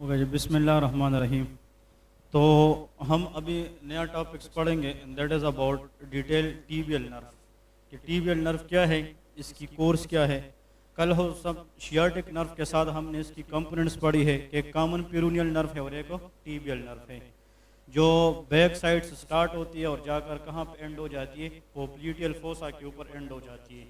Okay जी, बिस्मिल्लाहिर्रहमानिर्रहीम। तो हम अभी नया टॉपिक्स पढ़ेंगे, that is about detail tibial nerve कि टीबियल नर्व क्या है, इसकी कोर्स क्या है। कल हो सब शियाटिक नर्व के साथ हमने इसकी कंपोनेंट्स पढ़ी है कि एक कॉमन पेरोनियल नर्व है और एक टीबियल नर्व है जो बैक साइड से स्टार्ट होती है और जाकर कहाँ पे एंड हो जाती है, पोप्लिटियल फोसा के ऊपर एंड हो जाती है।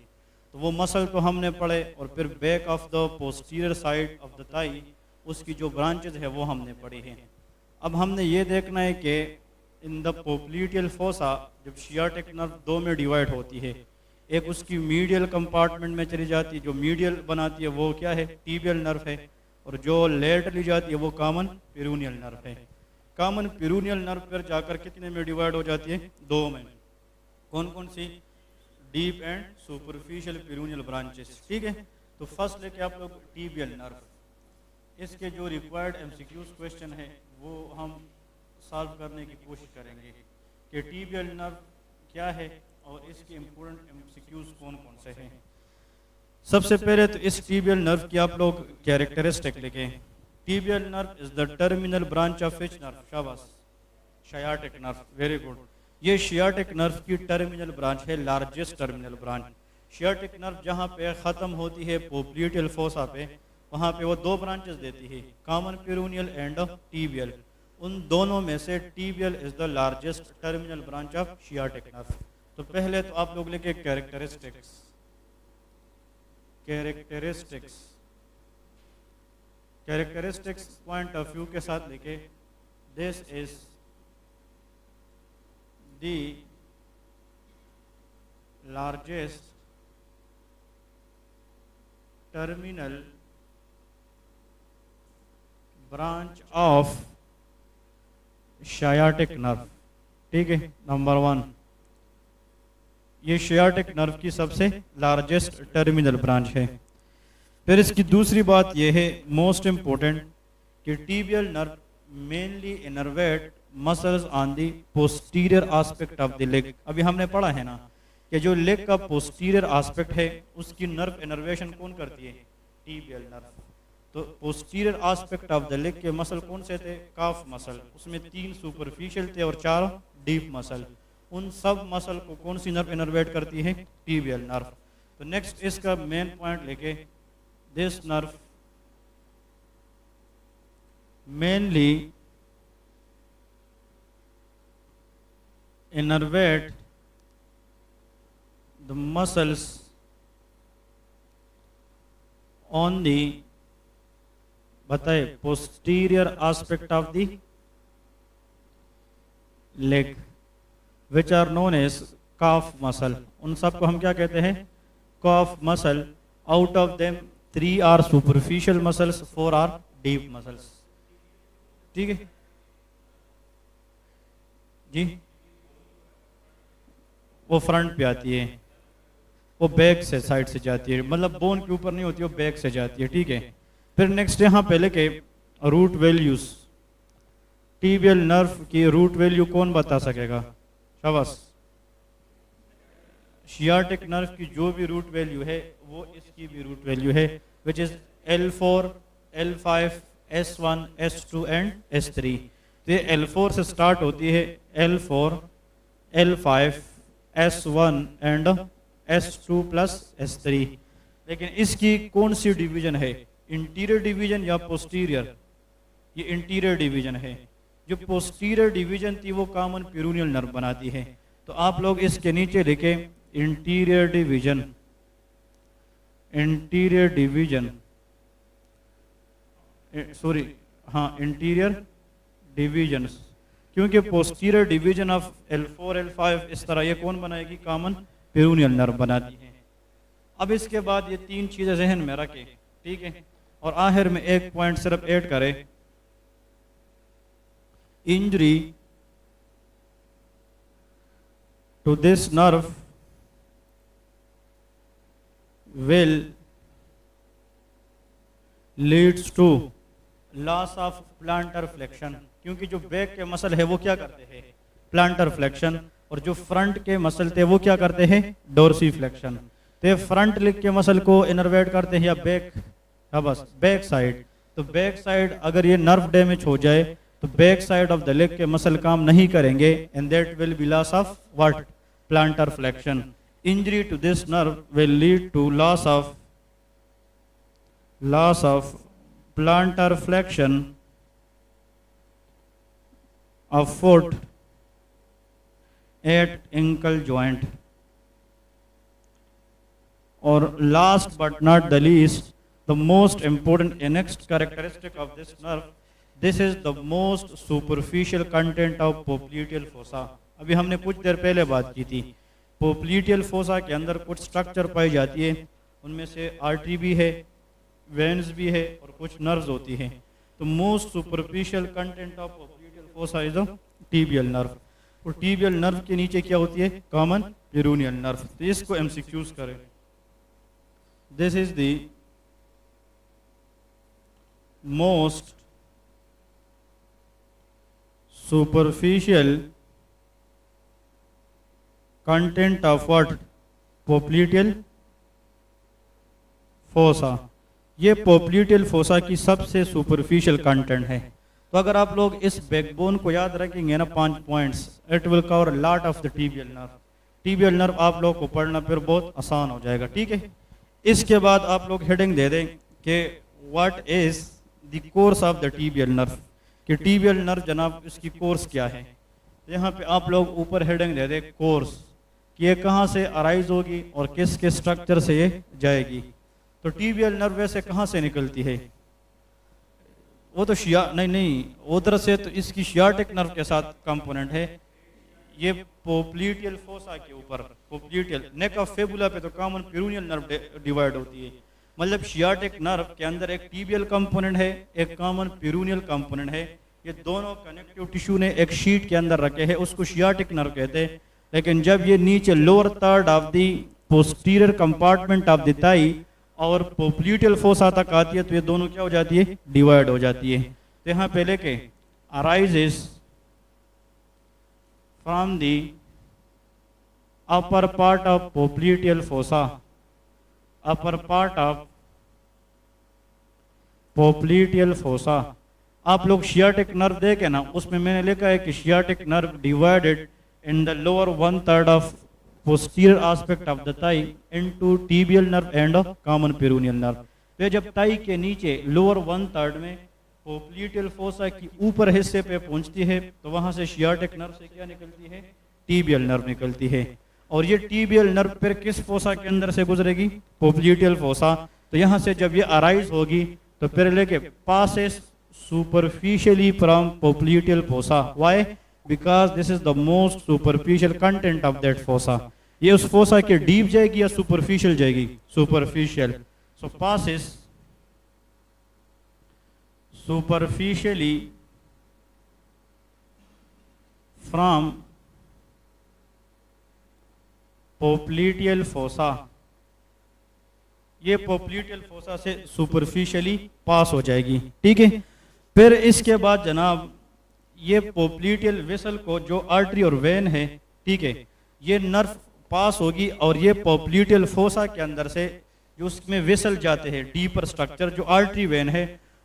तो वो मसल तो हमने पढ़े और फिर back of the posterior side of the thigh उसकी जो ब्रांचेज है वो हमने पढ़ी हैं। अब हमने ये देखना है कि इन द पोप्लिटियल फोसा जब शियाटिक नर्व दो में डिवाइड होती है, एक उसकी मीडियल कंपार्टमेंट में चली जाती है, जो मीडियल बनाती है वो क्या है, टीबियल नर्व है, और जो लेटरली जाती है वो कॉमन पेरोनियल नर्व है। कॉमन पेरोनियल नर्व पर जाकर कितने में डिवाइड हो जाती है, दो में। कौन कौन सी, deep and superficial peroneal branches. ठीक है, तो फर्स्ट लेके आप लोग टीबियल नर्व, इसके जो रिक्वायर्ड एमसीक्यूज क्वेश्चन है वो हम सॉल्व करने की कोशिश करेंगे कि टीबियल नर्व क्या है और इसके इम्पोर्टेंट एमसीक्यूज कौन कौन से हैं। सबसे पहले तो इस टीबियल नर्व की आप लोग कैरेक्टरिस्टिक लिखें। Tibial nerve is the terminal branch of which nerve, शाबाश, शियाटिक नर्व, वेरी गुड। ये शियाटिक नर्व की टर्मिनल ब्रांच है, largest terminal branch. Sciatic nerve जहाँ पे ख़त्म होती है पोप्लिटियल फोसा पे, वहाँ पे वो दो ब्रांचेस देती है, कॉमन पेरोनियल एंड टीबियल। उन दोनों में से tibial is the largest terminal branch of sciatic nerve. तो पहले तो आप लोग लिखे characteristics, characteristics, characteristics point of view के साथ लिखे, this is the largest terminal branch of sciatic nerve. ठीक है, नंबर वन, ये शियाटिक नर्व की सबसे लार्जेस्ट टर्मिनल ब्रांच है। फिर इसकी दूसरी बात यह है, मोस्ट इंपॉर्टेंट, कि tibial nerve mainly innervate muscles on the posterior aspect of the leg. अभी हमने पढ़ा है ना कि जो लेग का पोस्टीरियर एस्पेक्ट है उसकी नर्व इनर्वेशन कौन करती है, टीबियल नर्व। तो posterior aspect of the leg के मसल कौन से थे, काफ मसल, उसमें 3 सुपरफिशियल थे और 4 डीप मसल। उन सब मसल को कौन सी नर्व इनर्वेट करती है, टीबियल नर्व। तो नेक्स्ट इसका मेन पॉइंट लेके, this nerve mainly innervate the muscles on the, बताए, posterior aspect of the leg which are known as calf muscle. उन सब को हम क्या कहते हैं, calf muscle. Out of them 3 are superficial muscles, 4 are deep muscles. ठीक है जी, वो फ्रंट पे आती है, वो बैक से साइड से जाती है, मतलब बोन के ऊपर नहीं होती, वो बैक से जाती है। ठीक है, फिर नेक्स्ट यहाँ पहले के रूट वैल्यूज, टीबियल नर्व की रूट वैल्यू कौन बता सकेगा, शाबाश। शियाटिक नर्व की जो भी रूट वैल्यू है वो इसकी भी रूट वैल्यू है, which is L4, L5, S1, S2 and S3। तो ये L4 से स्टार्ट होती है, L4, L5, S1 and S2 plus S3। लेकिन इसकी कौन सी डिवीजन है, इंटीरियर डिवीजन या पोस्टीरियर, ये इंटीरियर डिवीजन है। जो पोस्टीरियर डिवीजन थी वो कॉमन पेरोनियल नर्व बनाती है। तो आप लोग इसके नीचे लिखे interior division, interior division, sorry, हाँ, इंटीरियर डिवीजन्स, क्योंकि posterior division of L4, L5 इस तरह ये कौन बनाएगी, कॉमन पेरोनियल नर्व बनाती है। अब इसके बाद ये 3 चीजें जहन में रखें, ठीक है, और आखिर में एक पॉइंट सिर्फ ऐड करें, injury to this nerve will leads to loss of plantar flexion, क्योंकि जो बैक के मसल है वो क्या करते हैं, प्लांटर फ्लेक्शन, और जो फ्रंट के मसल थे वो क्या करते हैं, डोर्सी फ्लेक्शन। तो फ्रंट लेग के मसल को इनर्वेट करते हैं या बैक, हाँ बस बैक साइड, तो बैक साइड अगर ये नर्व डैमेज हो जाए तो back side of the leg के मसल काम नहीं करेंगे and that will be loss of what plantar flexion. Injury to this nerve will lead to loss of plantar flexion of foot at ankle joint. Or last but not the least, the most important and next characteristic of this nerve, this is the most superficial content of popliteal fossa. अभी हमने कुछ देर पहले बात की थी. पोप्लीटियल fossa के अंदर कुछ स्ट्रक्चर पाई जाती है, उनमें से आर्टरी भी है, वेन्स भी है और कुछ नर्व्स होती हैं. तो most superficial content of पोप्लीटियल fossa is the tibial nerve. और टीबियल नर्व के नीचे क्या होती है? Common peroneal nerve. तो इसको एमसीक्यूज करें. This is the most superficial content of what? पोप्लीटियल fossa. ये पोप्लीटियल फोसा की सबसे सुपरफिशियल कंटेंट है. तो अगर आप लोग इस बैकबोन को याद रखेंगे ना, 5 points, it will cover lot of the tibial nerve. Tibial nerve आप लोग को पढ़ना फिर बहुत आसान हो जाएगा. ठीक है. इसके बाद आप लोग हेडिंग दे दें कि what is the course of the tibial nerve, कि टीबियल नर्व जनाब इसकी कोर्स क्या है. यहाँ पे आप लोग ऊपर हेडिंग दे दें कोर्स, कि ये कहाँ से अराइज होगी और किस किस स्ट्रक्चर से ये जाएगी. तो टीबियल नर्व वैसे कहाँ से निकलती है? वो तो नहीं उधर से, तो इसकी शियाटिक नर्व के साथ कंपोनेंट है. ये पोप्लीटियल फोसा के ऊपर, पोप्लीटियल नेक ऑफ फेबुला पे तो कॉमन पेरोनियल नर्व डिवाइड होती है. मतलब शियाटिक नर्व के अंदर एक टीबियल कंपोनेंट है, एक कॉमन पेरोनियल कंपोनेंट है. ये दोनों कनेक्टिव टिश्यू ने एक शीट के अंदर रखे हैं, उसको शियाटिक नर्व कहते हैं. लेकिन जब ये नीचे lower third of the posterior compartment of the thigh और पोप्लीटियल फोसा तक आती है, तो ये दोनों क्या हो जाती है? डिवाइड हो जाती है. तो यहाँ पे लेके arises from the upper part of पोप्लीटियल fossa, upper part of पोप्लीटियल fossa. आप लोग शियाटिक नर्व देखे ना, उसमें मैंने लिखा है कि sciatic nerve divided in the lower 1/3 of posterior aspect of the thigh into tibial nerve and common peroneal nerve. तो जब थाई के नीचे lower 1/3 में पोप्लीटियल फोसा की ऊपर हिस्से पे पहुंचती है, तो वहां से शियाटिक नर्व से क्या निकलती है? टीबियल नर्व निकलती है. और ये टीबियल नर्व फिर किस फोसा के अंदर से गुजरेगी? पोप्लीटियल फोसा. तो यहाँ से जब ये अराइज होगी तो फिर लेके passes superficially from popliteal fossa. Why? Because this is the most superficial content of that fossa. ये उस फोसा के डीप जाएगी या सुपरफिशियल जाएगी? Superficial. So passes superficially from popliteal fossa. ये पोप्लीटियल फोसा से सुपरफिशियली पास हो जाएगी. ठीक है. फिर इसके बाद जनाब ये पोप्लीटियल वेसल को, जो आर्टरी और वेन है, ठीक है, ये नर्व पास होगी और ये पोप्लीटियल फोसा के अंदर से जो उसमें वेसल जाते हैं, डीपर स्ट्रक्चर जो आर्टरी वेन है,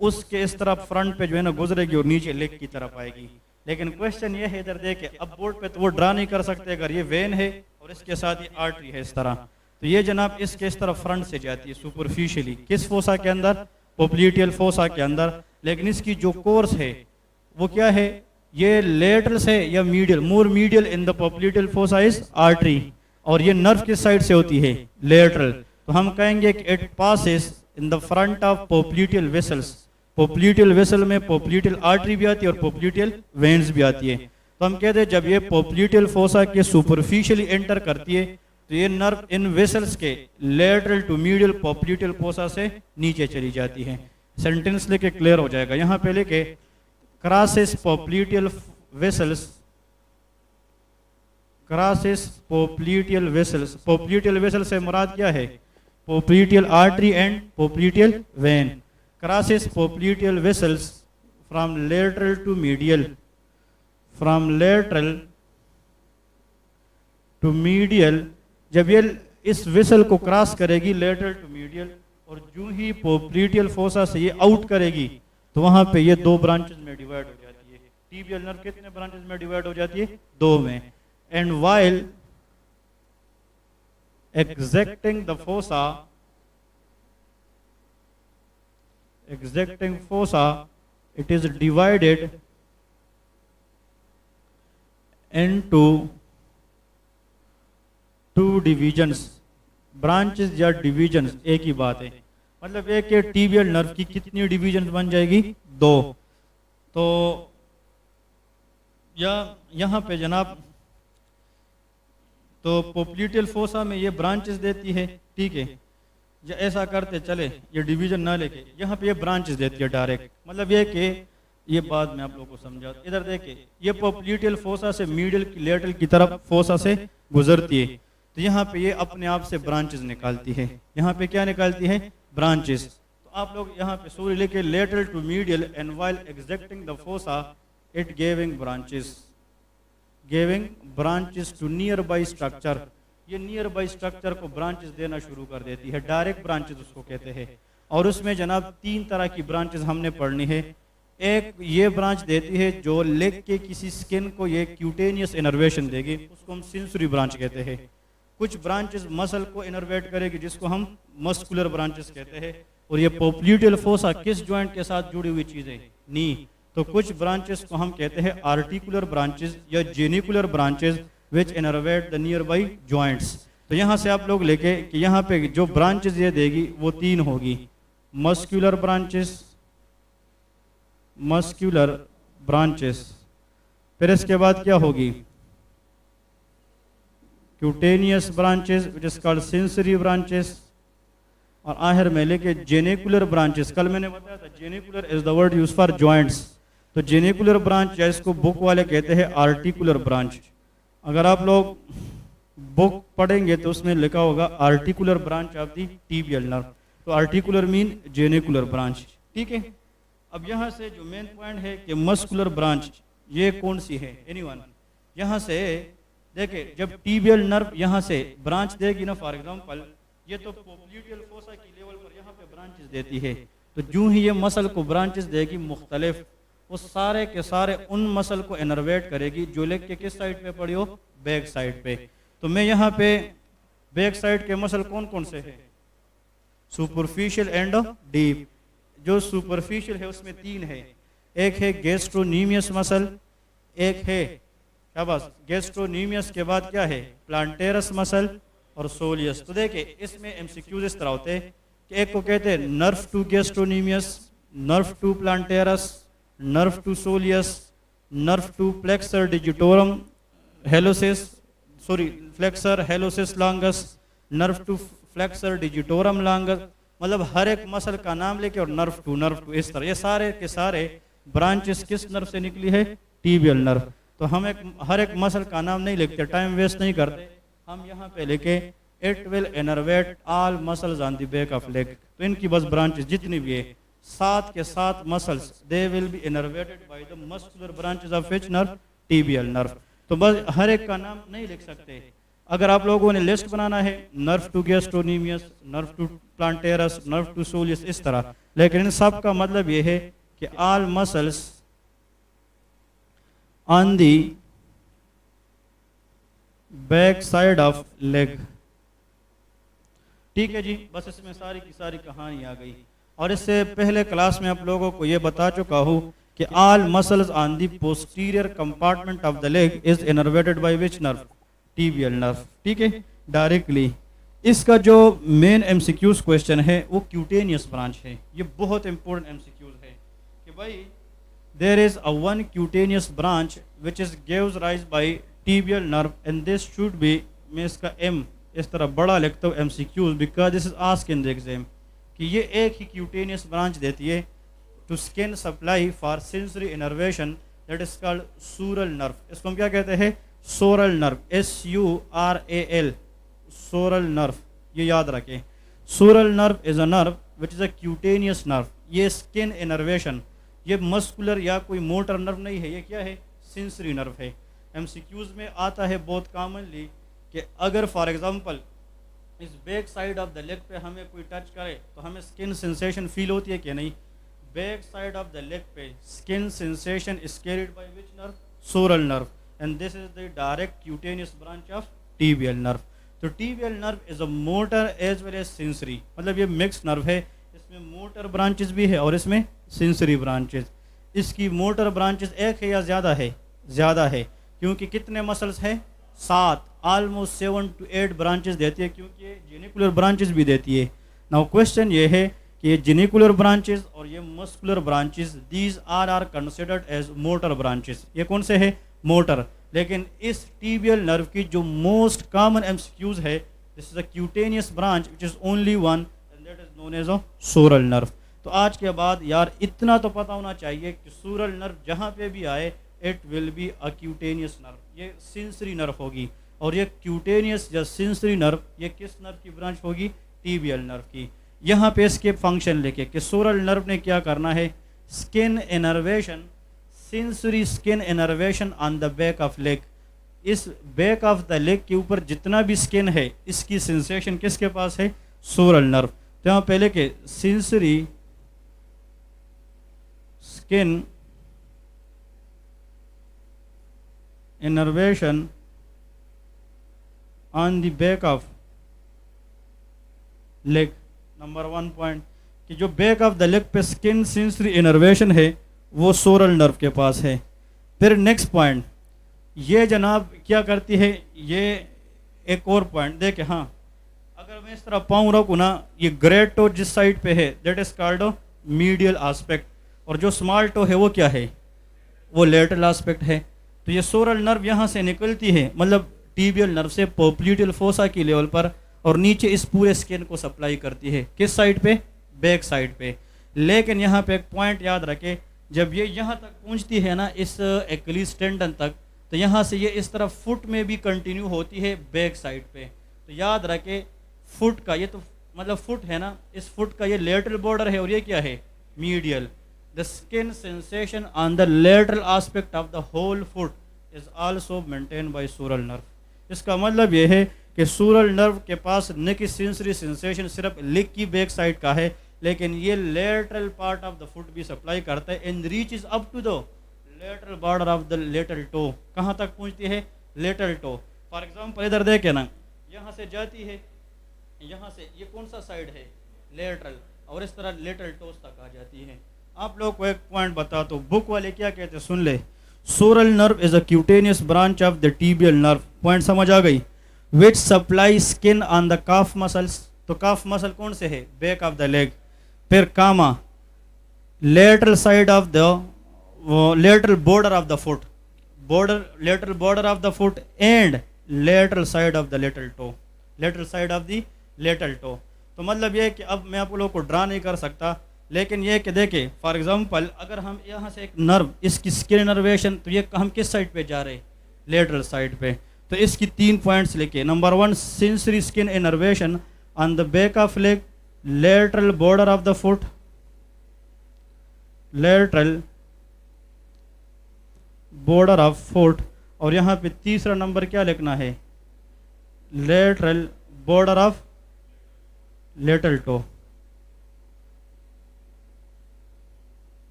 उसके इस तरफ फ्रंट पे जो है ना गुजरेगी और नीचे लेग की तरफ आएगी. लेकिन क्वेश्चन ये है, इधर देखे, अब बोर्ड पे तो वो ड्रा नहीं कर सकते. अगर ये वेन है और इसके साथ ये आर्टरी है इस तरह, तो ये जनाब इसके इस तरफ फ्रंट से जाती है सुपरफिशियली. किस फोसा के अंदर? पोप्लीटियल फोसा के अंदर. लेकिन इसकी जो कोर्स है वो क्या है? ये लेटरल से या medial? More medial in the पोप्लीटियल fossa is artery. और ये नर्व किस साइड से होती है? लेटरल. तो हम कहेंगे कि it passes in the front of पोप्लीटियल vessels. पोप्लीटियल vessel में पोप्लीटियल आर्टरी भी आती है और पोप्लीटियल वेन्स भी आती है. तो हम कहते हैं जब ये पोप्लीटियल फोसा के सुपरफिशियली एंटर करती है, तो ये नर्व इन वेसल्स के lateral to medial popliteal fossa से नीचे चली जाती है. सेंटेंस लेके क्लियर हो जाएगा. यहाँ पे लेके crosses popliteal vessels, crosses popliteal vessels. popliteal vessels से मुराद क्या है? popliteal artery and popliteal vein. crosses popliteal vessels from lateral to medial, from lateral to medial. जब ये इस वेसल को क्रॉस करेगी लेटरल टू मीडियल, और जो ही पोप्लीटियल फोसा से ये आउट करेगी तो वहां पे ये दो ब्रांचेस में डिवाइड हो जाती है। टीबियल नर्व कितने ब्रांचेस में डिवाइड हो जाती है? दो में। And while exacting the fossa, it is divided into two divisions, branches या divisions एक ही बात है। मतलब एक के टीबियल नर्व की कितनी डिवीजन बन जाएगी? दो। तो यहाँ पे जनाब तो पोप्लीटियल फोसा में ये ब्रांचेस देती है, ठीक है। या ऐसा करते चले ये डिवीजन ना लेके, यहाँ पे ये ब्रांचेस देती है डायरेक्ट। मतलब ये कि ये बाद में आप लोगों को समझा। इधर देखिए ये पोप्लीटियल फोसा से मीडियल लेटरल की तरफ फोसा से गुजरती है, तो यहाँ पे ये अपने आप से ब्रांचेस निकालती है। यहाँ पे क्या निकालती है? ब्रांचेस। तो आप लोग यहाँ पे सूर्य लिखे lateral to medial and while exiting the fossa it giving branches to nearby structure. ये नियर बाई स्ट्रक्चर को ब्रांचेस देना शुरू कर देती है, डायरेक्ट ब्रांचेस उसको कहते हैं। और उसमें जनाब तीन तरह की ब्रांचेस हमने पढ़नी है। एक ये ब्रांच देती है जो लेग के किसी स्किन को ये क्यूटेनियस इनर्वेशन देगी, उसको हम सेंसरी ब्रांच कहते हैं। कुछ ब्रांचेस मसल को इनर्वेट करेगी जिसको हम मस्कुलर ब्रांचेस कहते हैं। और ये पोप्लीटियल फोसा किस जॉइंट के साथ जुड़ी हुई चीज़ है? नी। तो कुछ ब्रांचेस को हम कहते हैं आर्टिकुलर ब्रांचेस या genicular branches which innervate the near by joints. तो यहाँ से आप लोग लेके कि यहाँ पे जो ब्रांचेस ये देगी वो तीन होगी, मस्कुलर ब्रांचेस, फिर इसके बाद क्या होगी? Cutaneous branches which is called sensory branches, और आखिर में लेके जेनिकुलर ब्रांचेस। कल मैंने बताया था genicular is the word use for joints. तो जेनिकुलर ब्रांच या इसको बुक वाले कहते हैं आर्टिकुलर ब्रांच। अगर आप लोग बुक पढ़ेंगे तो उसमें लिखा होगा articular branch of the tibial nerve. तो आर्टिकुलर मीन जेनिकुलर ब्रांच, ठीक है। अब यहाँ से जो मेन पॉइंट है कि मस्कुलर ब्रांच ये कौन सी है? एनीवन? यहाँ से देखिए जब टीबियल नर्व यहाँ से ब्रांच देगी ना, फॉर एग्जांपल ये तो पोप्लीटियल फोसा की लेवल पर यहाँ पे ब्रांचेस देती है। तो जो ही ये मसल को ब्रांचेस देगी मुख्तलिफ, वो सारे के सारे उन मसल को इनर्वेट करेगी जो लेग के किस साइड पे पड़ी हो? बैक साइड पे। तो मैं यहाँ पे बैक साइड के मसल कौन कौन से हैं? Superficial and deep. जो सुपरफिशियल है उसमें तीन है, एक है गैस्ट्रोनीमियस मसल, एक है क्या बात गैस्ट्रोनीमियस के बाद क्या है? प्लांटेरस मसल और सोलियस। तो देखिए इसमें एमसीक्यूज इस तरह होते हैं कि एक को कहते हैं nerve to gastrocnemius, nerve to plantaris, nerve to soleus, nerve to flexor digitorum flexor hallucis longus, nerve to flexor digitorum longus. मतलब हर एक मसल का नाम लेके और नर्व टू इस तरह ये सारे के सारे ब्रांचेस किस नर्व से निकली है? Tibial nerve. तो हम हर एक मसल का नाम नहीं लिखते, टाइम वेस्ट नहीं करते, हम यहाँ पे लेके it will innervate all muscles on the back of leg. तो इनकी बस ब्रांचेस जितनी भी है 7 के 7 muscles they will be innervated by the muscular branches of which nerve? Tibial nerve. तो बस हर एक का नाम नहीं लिख सकते। अगर आप लोगों ने लिस्ट बनाना है nerve to gastrocnemius, nerve to plantaris, nerve to soleus, इस तरह, लेकिन इन सब का मतलब ये है कि all muscles on the back side of leg. ठीक है जी, बस इसमें सारी की सारी कहानी आ गई। और इससे पहले क्लास में आप लोगों को ये बता चुका हूँ कि all muscles on the posterior compartment of the leg is innervated by which nerve? Tibial nerve. ठीक है, डायरेक्टली। इसका जो मेन एमसीक्यूज क्वेश्चन है वो क्यूटेनियस ब्रांच है। ये बहुत इंपॉर्टेंट एमसीक्यूज है कि भाई there is a one cutaneous branch which is gives rise by tibial nerve and this should be, मैं इसका एम इस तरह बड़ा लिखता हूँ MCQs because this is asked in the exam, कि ये एक ही क्यूटेनियस ब्रांच देती है to skin supply for sensory innervation that is called sural nerve. इसको हम क्या कहते हैं? Sural nerve, SURAL, sural nerve. ये याद रखें, सोरल nerve is a nerve which is a cutaneous nerve. ये स्किन इनर्वेशन, ये मस्कुलर या कोई मोटर नर्व नहीं है, ये क्या है? सेंसरी नर्व है। एमसीक्यूज में आता है बहुत कॉमनली कि अगर फॉर एग्जांपल इस back side of the leg पे हमें कोई टच करे तो हमें स्किन सेंसेशन फील होती है कि नहीं? Back side of the leg पे skin sensation is carried by which nerve? Sural nerve, and this is the direct cutaneous branch of tibial nerve. तो tibial nerve is a motor as well as sensory, मतलब ये mix nerve है, इसमें motor branches भी है और इसमें sensory branches. इसकी मोटर ब्रांचेस एक है या ज़्यादा है? ज़्यादा है, क्योंकि कितने मसल्स हैं? 7, ऑलमोस्ट 7 to 8 ब्रांचेस देती है, क्योंकि ये जेनिकुलर ब्रांचेस भी देती है। नाउ क्वेश्चन ये है कि ये जेनिकुलर ब्रांचेस और ये muscular branches, these are considered as motor branches. ये कौन से है? मोटर। लेकिन इस टीबियल नर्व की जो मोस्ट कॉमन एमसीक्यूज है, this is a cutaneous branch which is only one, and that is known as a sural nerve. तो आज के बाद यार इतना तो पता होना चाहिए कि सोरल नर्व जहाँ पे भी आए it will be a cutaneous nerve, ये सेंसरी नर्व होगी। और ये क्यूटेनियस या सेंसरी नर्व ये किस नर्व की ब्रांच होगी? टीबियल नर्व की। यहाँ पे इसके फंक्शन लेके कि सोरल नर्व ने क्या करना है? Skin innervation, sensory skin innervation on the back of leg. इस बैक ऑफ द लेग के ऊपर जितना भी स्किन है इसकी सेंसेशन किसके पास है? सोरल नर्व। तो यहाँ पहले के sensory skin innervation on the back of leg, number 1 point कि जो बैक ऑफ द लेग पे स्किन सेंसरी इनर्वेशन है वो सोरल नर्व के पास है। फिर नेक्स्ट पॉइंट, ये जनाब क्या करती है? ये एक और पॉइंट देखे, हाँ अगर मैं इस तरह पाँव रखूँ ना, ये ग्रेट टो जिस साइड पे है that is called medial aspect, और जो स्मॉल टो है वो क्या है? वो लेटरल एस्पेक्ट है। तो ये सोरल नर्व यहाँ से निकलती है, मतलब टीबियल नर्व से पोप्लिटियल फोसा की लेवल पर, और नीचे इस पूरे स्किन को सप्लाई करती है। किस साइड पे? बैक साइड पे। लेकिन यहाँ पे एक पॉइंट याद रखें, जब ये यहाँ तक पहुँचती है ना इस एक्लीस टेंडन तक, तो यहाँ से ये इस तरफ फुट में भी कंटिन्यू होती है बैक साइड पे। तो याद रखें फुट का, ये तो मतलब फुट है ना, इस फुट का ये लेटरल बॉर्डर है और ये क्या है? Medial. The skin sensation on the lateral aspect of the whole foot is also maintained by sural nerve. इसका मतलब ये है कि सुरल नर्व के पास न कि सेंसरी सेंसेशन सिर्फ लेग की बैक साइड का है, लेकिन ये lateral part of the foot भी सप्लाई करता है and reaches up to the lateral border of the lateral toe. कहाँ तक पहुँचती है? Lateral to. फॉर एग्जाम्पल इधर देखे ना, यहाँ से जाती है, यहाँ से ये कौन सा साइड है? लेटरल, और इस तरह लेटरल टोस तक आ जाती है। आप लोग को एक पॉइंट बता तो बुक वाले क्या कहते हैं, सुन ले। Sural nerve is a cutaneous branch of the tibial nerve. Point समझ आ गई? Which supply skin on the calf muscles. तो काफ मसल कौन से है? Back of the leg. फिर comma lateral side of the lateral border of the foot, border lateral border of the foot and lateral side of the lateral toe, lateral side of the lateral toe. तो मतलब ये है कि अब मैं आप लोगों को ड्रा नहीं कर सकता, लेकिन ये कि देखें फॉर एग्जांपल अगर हम यहाँ से एक नर्व, इसकी स्किन इनर्वेशन, तो ये हम किस साइड पे जा रहे हैं? लेटरल साइड पे। तो इसकी 3 पॉइंट्स लिखे। Number 1 sensory skin innervation on the back of leg, lateral border of the foot, lateral border of foot, और यहाँ पे तीसरा नंबर क्या लिखना है? Lateral border of lateral toe.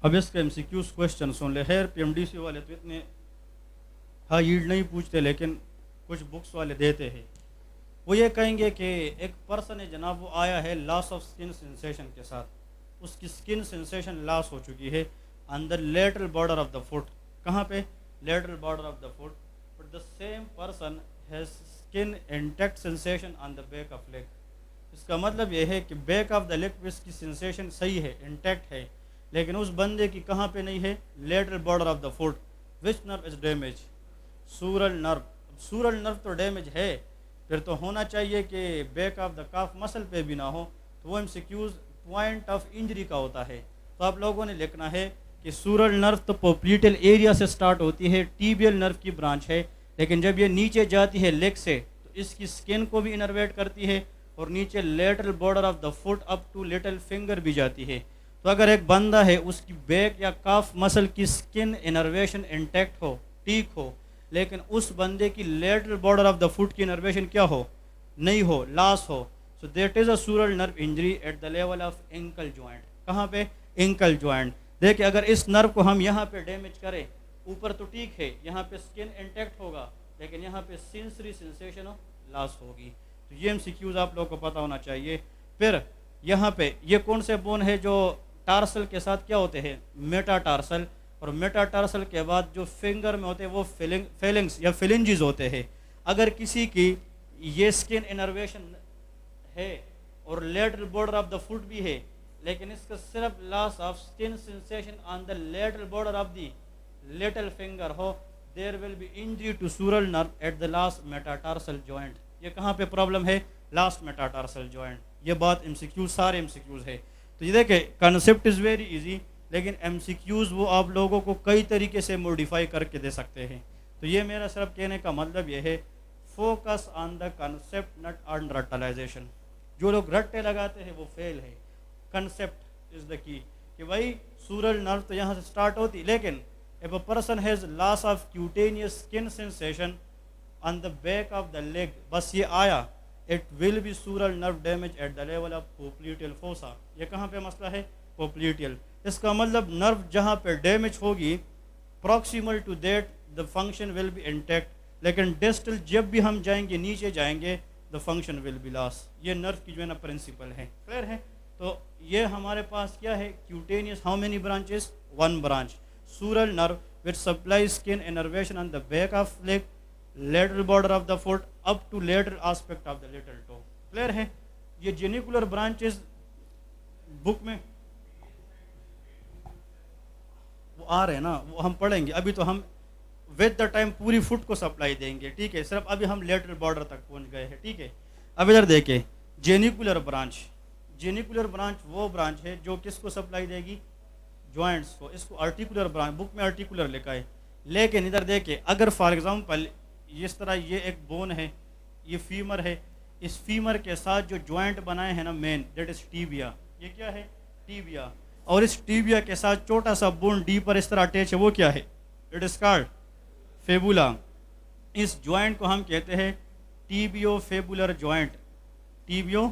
अब इसके एमसीक्यूज क्वेश्चन सुन ले। खैर पीएमडीसी वाले तो इतने हाई यील्ड नहीं पूछते, लेकिन कुछ बुक्स वाले देते हैं। वो ये कहेंगे कि एक पर्सन है जनाब, वो आया है लॉस ऑफ स्किन सेंसेशन के साथ, उसकी स्किन सेंसेशन लॉस हो चुकी है on the lateral border of the foot. कहाँ पे? Lateral border of the foot. But the same person has skin intact sensation on the back of leg. इसका मतलब ये है कि बैक ऑफ द लेग पे इसकी सेंसेशन सही है, इंटैक्ट है, लेकिन उस बंदे की कहाँ पे नहीं है? Lateral border of the foot. Which nerve is damage? Sural nerve. Sural nerve तो डैमेज है, फिर तो होना चाहिए कि back of the calf muscle पे भी ना हो। तो वो एमसीक्यूज पॉइंट ऑफ इंजरी का होता है। तो आप लोगों ने लिखना है कि सूरल नर्व तो पोप्लिटल एरिया से स्टार्ट होती है, टीबियल नर्व की ब्रांच है, लेकिन जब ये नीचे जाती है लेग से तो इसकी स्किन को भी इनर्वेट करती है और नीचे lateral border of the foot up to little finger भी जाती है। तो अगर एक बंदा है उसकी बैक या काफ मसल की स्किन इनर्वेशन इंटैक्ट हो, ठीक हो, लेकिन उस बंदे की lateral border of the foot की इनर्वेशन क्या हो, नहीं हो, लॉस हो, so that is a sural nerve injury at the level of ankle joint. कहाँ पे, एंकल जॉइंट। देखिए अगर इस नर्व को हम यहाँ पे डैमेज करें, ऊपर तो ठीक है, यहाँ पे स्किन इंटैक्ट होगा, लेकिन यहाँ पे सेंसरी सेंसेशन लॉस होगी। तो ये एमसीक्यूज आप लोगों को पता होना चाहिए। फिर यहाँ पे ये कौन से बोन है जो टार्सल के साथ क्या होते हैं, मेटाटार्सल, और मेटाटार्सल के बाद जो फिंगर में होते हैं वो फेलिंग्स या फिलिंजिस होते हैं। अगर किसी की ये स्किन इनर्वेशन है और lateral border of the foot भी है, लेकिन इसका सिर्फ loss of skin sensation on the lateral border of the little finger हो, there will be injury to sural nerve at the last metatarsal joint. ये कहाँ पे प्रॉब्लम है, लास्ट मेटाटार्सल जॉइंट। ये बात एमसीक्यूज, सारे एमसीक्यूज है। तो ये देखे कॉन्सेप्ट इज़ वेरी इजी, लेकिन एमसीक्यूज वो आप लोगों को कई तरीके से मॉडिफाई करके दे सकते हैं। तो ये मेरा सिर्फ कहने का मतलब ये है, focus on the concept not on रटलाइजेशन। जो लोग रट्टे लगाते हैं वो फेल है। कंसेप्ट इज द की, कि भाई सूरल नर्व तो यहाँ से स्टार्ट होती, लेकिन if a person has loss of cutaneous skin sensation on the back of the leg, बस ये आया, it will be sural nerve damage at the level of popliteal fossa। ये कहाँ पे मसला है, popliteal। इसका मतलब नर्व जहाँ पे डैमेज होगी, proximal to that the function will be intact, लेकिन डिस्टल जब भी हम जाएंगे, नीचे जाएंगे, the function will be lost। ये नर्व की जो है ना प्रिंसिपल है, क्लियर है। तो ये हमारे पास क्या है, cutaneous, how many branches, one branch, sural nerve which supplies skin innervation on the back of leg, lateral border of the foot up to lateral aspect of the little toe। Clear है। ये genicular branches book में वो आ रहे हैं ना, वो हम पढ़ेंगे। अभी तो हम विद द टाइम पूरी फुट को सप्लाई देंगे, ठीक है। सिर्फ अभी हम लेटरल बॉर्डर तक पहुंच गए हैं, ठीक है। अब इधर देखें, जेनिकुलर ब्रांच। जेनिकुलर ब्रांच वो ब्रांच है जो किसको सप्लाई देगी, जॉइंट्स को। इसको आर्टिकुलर ब्रांच, बुक में आर्टिकुलर लिखा है, लेकिन इधर देखिए, अगर फॉर एग्जांपल इस तरह ये एक बोन है, ये फीमर है, इस फीमर के साथ जो जॉइंट बनाए हैं ना मेन, दैट इज टीबिया। ये क्या है, टीबिया। और इस टीबिया के साथ छोटा सा बोन डी पर इस तरह अटैच है, वो क्या है, इट इज कॉल्ड फेबुला। इस जॉइंट को हम कहते हैं टीबियो फेबुलर जॉइंट। टीबियो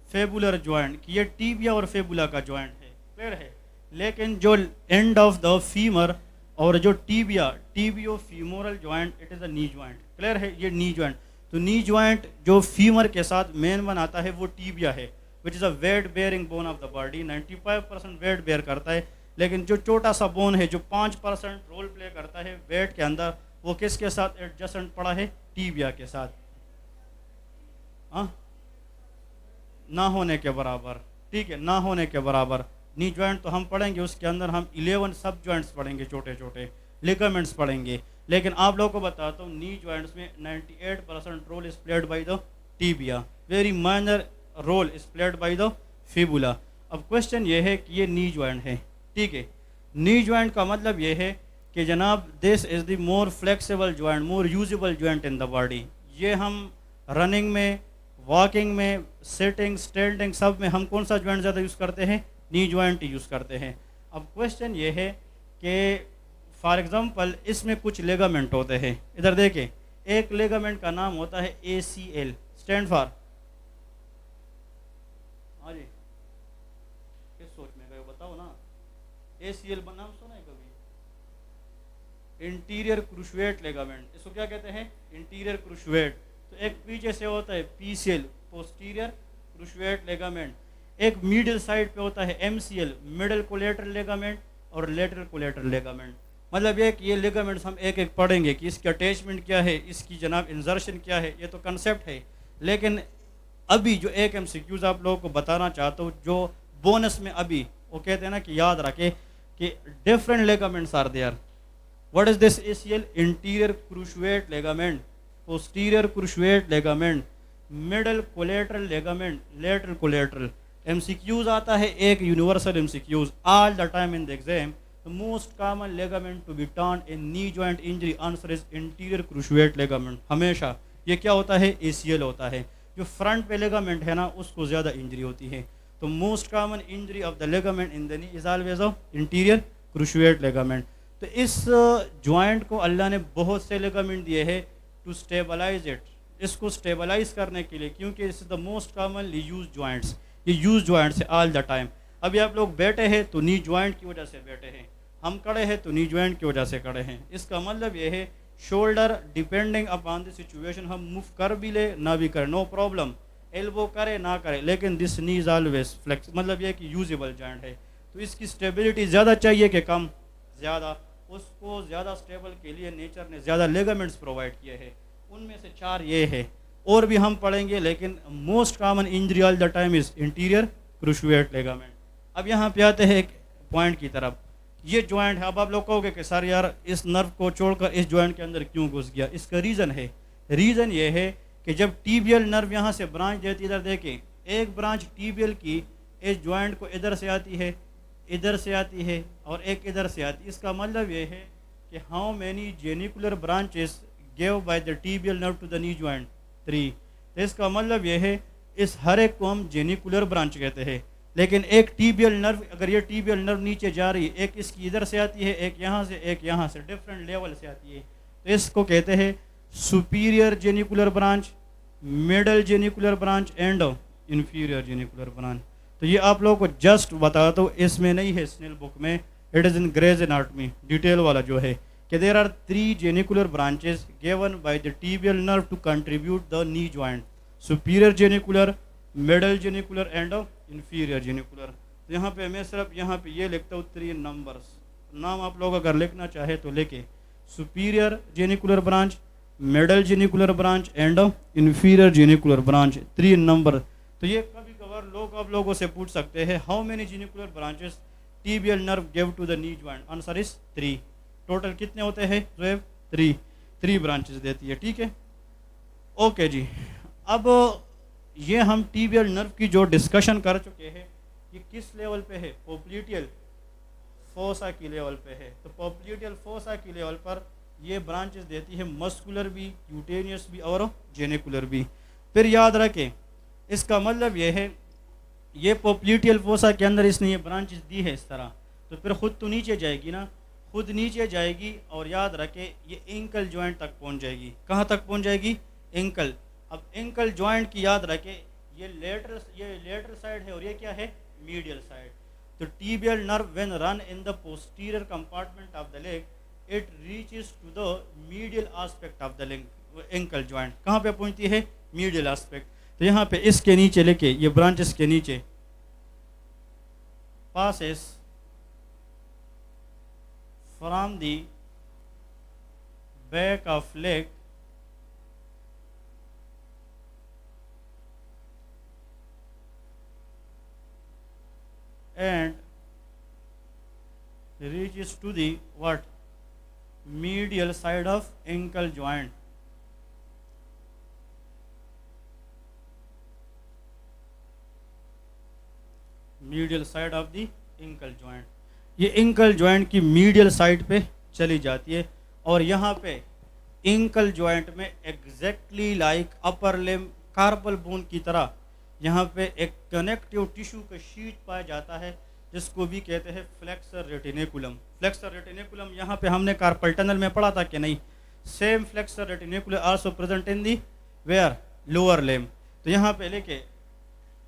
फेबुलर जॉइंट, कि ये टीबिया और फेबुला का जॉइंट है, क्लियर है। लेकिन जो एंड ऑफ द फीमर और जो tibia, tibio femoral joint, it is a knee joint, clear है। ये नी जॉइंट, तो नी जॉइंट जो फीमर के साथ मेन बनाता है वो टीबिया है, which is a weight bearing bone of the body. 95% weight bear करता है, लेकिन जो छोटा सा बोन है जो 5% रोल प्ले करता है वेट के अंदर, वो किसके साथ एडजस्टेंट पड़ा है, टीबिया के साथ। हाँ, ना होने के बराबर, ठीक है, ना होने के बराबर। नी जॉइंट तो हम पढ़ेंगे, उसके अंदर हम 11 सब जॉइंट्स पढ़ेंगे, छोटे छोटे लिगामेंट्स पढ़ेंगे। लेकिन आप लोगों को बताता हूँ, नी जॉइंट्स में 98% role is played by the tibia, very minor role is played by the fibula. अब क्वेश्चन ये है कि ये नी जॉइंट है, ठीक है। नी जॉइंट का मतलब ये है कि जनाब this is the more flexible joint, more usable joint in the body. ये हम रनिंग में, वॉकिंग में, सिटिंग, स्टैंडिंग, सब में हम कौन सा जॉइंट ज़्यादा यूज़ करते हैं, नी जॉइंट यूज़ करते हैं। अब क्वेश्चन ये है कि फॉर एग्जांपल इसमें कुछ लेगामेंट होते हैं। इधर देखें, एक लेगामेंट का नाम होता है ACL, स्टैंड फॉर, हाँ जी, किस सोच में गए बताओ ना। ACL नाम सुना है कभी, इंटीरियर क्रूशवेट लेगामेंट। इसको क्या कहते हैं, इंटीरियर क्रूशवेट। तो एक पीछे से होता है PCL, पोस्टीरियर क्रूशवेट लेगामेंट। एक मिडिल साइड पे होता है MCL, मिडल कोलेटरल लेगामेंट, और लेटरल कोलेटरल लेगामेंट। मतलब ये कि ये लेगामेंट्स हम एक एक पढ़ेंगे कि इसकी अटैचमेंट क्या है, इसकी जनाब इंजर्शन क्या है, ये तो कंसेप्ट है। लेकिन अभी जो एक MCQs आप लोगों को बताना चाहता हूँ, जो बोनस में अभी वो कहते हैं ना कि याद रखें कि different ligaments are there. What is this ACL, anterior cruciate ligament, posterior cruciate ligament, middle collateral ligament, lateral collateral. MCQs आता है एक universal MCQs all the time in the exam. The most common ligament to be torn in knee joint injury, answer is anterior cruciate ligament. हमेशा ये क्या होता है, ACL होता है। जो फ्रंट पे लेगामेंट है ना, उसको ज़्यादा इंजरी होती है। तो most common injury of the ligament in the knee is always of anterior cruciate ligament. तो इस जॉइंट को अल्लाह ने बहुत से लिगामेंट दिए हैं टू स्टेबलाइज इट, इसको स्टेबलाइज करने के लिए, क्योंकि इस the most commonly use joints, ये यूज जॉइंट्स है ऑल द टाइम। अभी आप लोग बैठे हैं तो नी जॉइंट की वजह से बैठे हैं, हम खड़े हैं तो नी जॉइंट की वजह से खड़े हैं। इसका मतलब ये है shoulder depending upon the situation हम मूव कर भी ले ना भी करें, नो प्रॉब्लम, एल्बो करे ना करे, लेकिन this knee is always flex, मतलब ये कि यूजेबल जॉइंट है। तो इसकी स्टेबिलिटी ज़्यादा चाहिए कि कम, ज़्यादा, उसको ज़्यादा स्टेबल के लिए नेचर ने ज़्यादा लेगामेंट्स प्रोवाइड किए हैं, उनमें से 4 ये है, और भी हम पढ़ेंगे, लेकिन most common injury all the time is interior cruciate ligament. अब यहाँ पे आते हैं एक पॉइंट की तरफ, ये जॉइंट है। अब आप लोग कहोगे कि सर यार इस नर्व को छोड़कर इस जॉइंट के अंदर क्यों घुस गया, इसका रीज़न है, रीज़न ये है कि जब टीबियल नर्व यहाँ से ब्रांच देती, इधर देखें, एक ब्रांच टीबियल की इस जॉइंट को इधर से आती है, इधर से आती है, और एक इधर से आती है। इसका मतलब ये है कि how many genicular branches give by the tibial nerve to the knee joint, 3। तो इसका मतलब ये है इस हर एक को हम जेनिकुलर ब्रांच कहते हैं। लेकिन एक टीबियल नर्व, अगर ये टीबियल नर्व नीचे जा रही है, एक इसकी इधर से आती है, एक यहाँ से, एक यहाँ से, डिफरेंट लेवल से आती है, तो इसको कहते हैं superior genicular branch, middle genicular branch and inferior genicular branch. तो ये आप लोगों को जस्ट बता दो, इसमें नहीं है स्नेल बुक में, it is in Gray's anatomy detail वाला जो है, कि there are 3 genicular branches given by the tibial nerve to contribute the knee joint, superior genicular, middle genicular and inferior genicular. तो यहाँ पे मैं सिर्फ यहाँ पे ये लिखता हूँ 3 नंबर्स, नाम आप लोग अगर लिखना चाहे तो लेके, superior genicular branch, middle genicular branch and inferior genicular branch, 3 number. तो ये कभी कभार लोग आप लोगों से पूछ सकते हैं how many genicular branches tibial nerve give to the knee joint, answer is 3। Total कितने होते हैं जोएब, 3 ब्रांचेस देती है, ठीक है, ओके जी। अब ये हम टीबियल नर्व की जो डिस्कशन कर चुके हैं, ये किस लेवल पे है, पोप्लिटियल फोसा की लेवल पे है। तो पोप्लिटियल फोसा की लेवल पर ये ब्रांचेस देती है मस्कुलर भी, क्यूटेनियस भी और जेनिकुलर भी। फिर याद रखें, इसका मतलब ये है ये पोप्लिटियल फोसा के अंदर इसने ये ब्रांचेस दी है इस तरह, तो फिर खुद तो नीचे जाएगी ना, खुद नीचे जाएगी, और याद रखें ये एंकल जॉइंट तक पहुंच जाएगी। कहाँ तक पहुंच जाएगी, एंकल। अब एंकल जॉइंट की याद रखें, ये लेटरल साइड है और ये क्या है, मीडियल साइड। तो tibial nerve when run in the posterior compartment of the leg, it reaches to the medial aspect of the leg, ankle joint कहाँ पे पहुंचती है, मीडियल एस्पेक्ट। तो यहाँ पे इसके नीचे लेके, ये ब्रांचेस के नीचे passes from the back of leg and reaches to the what, medial side of ankle joint. Medial side of the ankle joint, ये एंकल जॉइंट की मीडियल साइड पे चली जाती है, और यहाँ पे एंकल जॉइंट में exactly like upper limb carpal bone की तरह यहाँ पे एक कनेक्टिव टिश्यू का शीट पाया जाता है, जिसको भी कहते हैं फ्लेक्सर रेटिनेकुलम। फ्लेक्सर रेटिनेकुलम यहाँ पे हमने कार्पल टनल में पढ़ा था कि नहीं, same flexor retinaculum also present in the where, lower limb. तो यहाँ पे लेके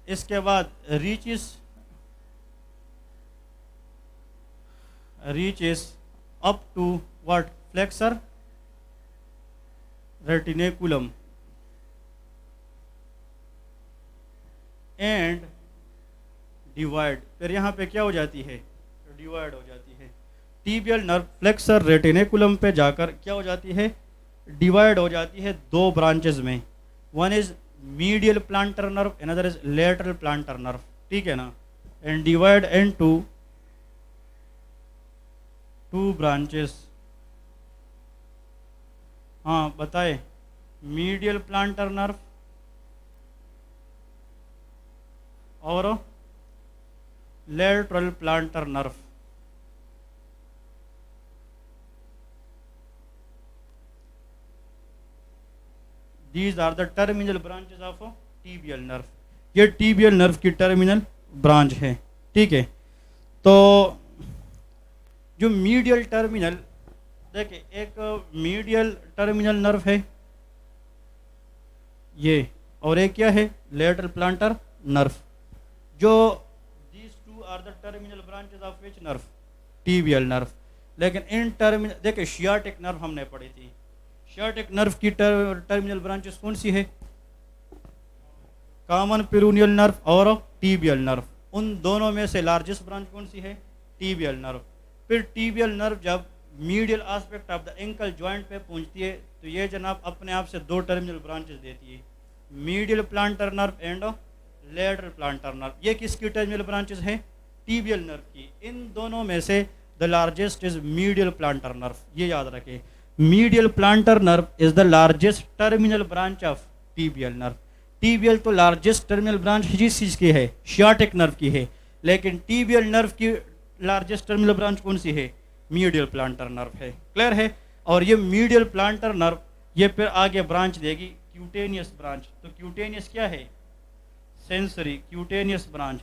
इसके बाद reaches up to what, flexor retinaculum and divide। फिर यहाँ पे क्या हो जाती है, डिवाइड हो जाती है। टीबियल नर्व फ्लेक्सर रेटिनेकुलम पे जाकर क्या हो जाती है, डिवाइड हो जाती है 2 ब्रांचेस में, one is medial plantar nerve, another is lateral plantar nerve, ठीक है ना, एंड डिवाइड इनटू 2 ब्रांचेस। हाँ बताए, मीडियल प्लांटर नर्व और lateral plantar nerve. These are the terminal branches of tibial nerve, ये टीबियल नर्व की terminal branch है, ठीक है। तो जो मीडियल टर्मिनल, देखिए एक मीडियल टर्मिनल नर्व है ये, और एक क्या है, लेटरल प्लांटर नर्व। जो these two are the terminal branches of which nerve, tibial nerve. लेकिन इन टर्मिनल, देखिए शियाटिक नर्व हमने पढ़ी थी, शियाटिक नर्व की टर्मिनल ब्रांचेस कौन सी है, कॉमन पेरोनियल नर्व और टीबियल नर्व। उन दोनों में से लार्जेस्ट ब्रांच कौन सी है, टीबियल नर्व। फिर टीबियल नर्व जब medial aspect of the ankle joint पे पहुंचती है तो ये जनाब अपने आप से दो टर्मिनल ब्रांचेस देती है, medial plantar nerve and lateral plantar nerve. ये किसकी टर्मिनल ब्रांचेस है, टीबियल नर्व की। इन दोनों में से the largest is medial plantar nerve, ये याद रखें। Medial plantar nerve is the largest terminal branch of tibial nerve. Tibial तो लार्जेस्ट टर्मिनल ब्रांच जिस चीज़ की है, शियाटिक नर्व की है, लेकिन टीबियल नर्व की लार्जेस्ट टर्मिनल ब्रांच कौन सी है, मीडियल प्लांटर नर्व है। क्लियर है। और ये मीडियल प्लांटर नर्व ये फिर आगे ब्रांच देगी क्यूटेनियस ब्रांच। तो क्यूटेनियस क्या है, सेंसरी क्यूटेनियस ब्रांच।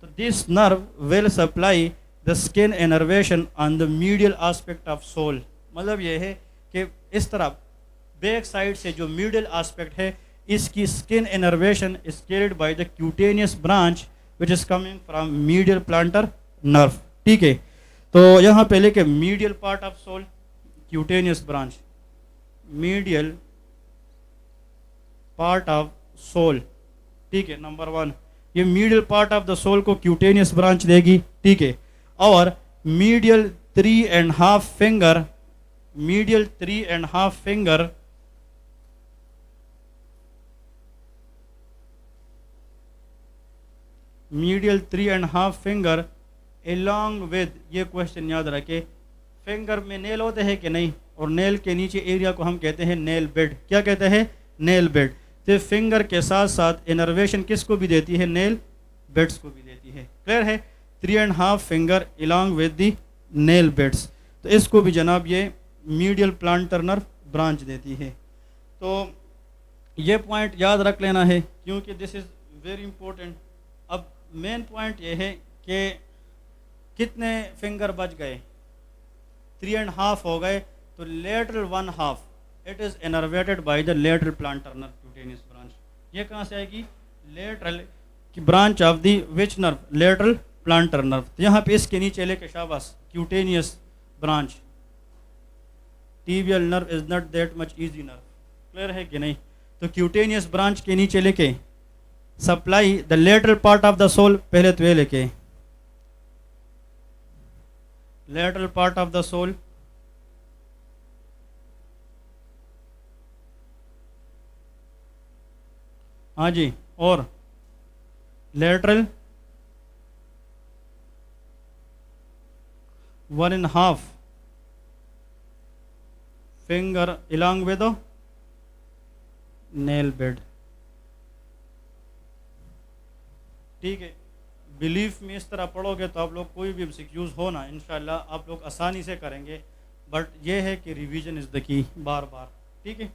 तो this nerve will supply the skin innervation on the medial aspect of sole. मतलब ये है कि इस तरफ बैक साइड से जो मीडियल एस्पेक्ट है इसकी skin innervation is carried by the cutaneous branch which is coming from medial plantar nerve. ठीक है। तो यहाँ पे लेके medial part of sole cutaneous branch, medial part of sole. ठीक है, नंबर 1 ये medial part of the sole को क्यूटेनियस ब्रांच देगी। ठीक है। और medial 3.5 finger, medial 3.5 finger medial 3.5 finger along with, ये क्वेश्चन याद रखे, फिंगर में नेल होते हैं कि नहीं, और नेल के नीचे एरिया को हम कहते हैं नेल बेड। क्या कहते हैं, नेल बेड। तो फिंगर के साथ साथ इनर्वेशन किसको भी देती है, नेल बेड्स को भी देती है। क्लियर है। 3.5 finger along with the nail beds. तो इसको भी जनाब ये मीडियल प्लांटर नर्व ब्रांच देती है। तो ये पॉइंट याद रख लेना है क्योंकि दिस इज़ वेरी इंपॉर्टेंट। अब मेन पॉइंट ये है कि कितने फिंगर बच गए, 3.5 हो गए। तो lateral 1/2 it is innervated by the lateral plantar nerve cutaneous branch. ये कहाँ से आएगी, लेटरल की branch of the which nerve, lateral plantar nerve. तो यहाँ पे इसके नीचे लेके शाबाश cutaneous branch. Tibial nerve is not that much easy nerve. Clear है कि नहीं। तो क्यूटेनियस ब्रांच के नीचे लेके supply the lateral part of the sole, पहले तो ये लेके lateral part of the soul, हाँ जी, और lateral 1.5 finger along with the nail bed. ठीक है। बिलीफ में इस तरह पढ़ोगे तो आप लोग कोई भी एमसीक्यूज हो ना इंशाल्लाह आप लोग आसानी से करेंगे। बट ये है कि रिवीजन इज़ द की, बार बार। ठीक है।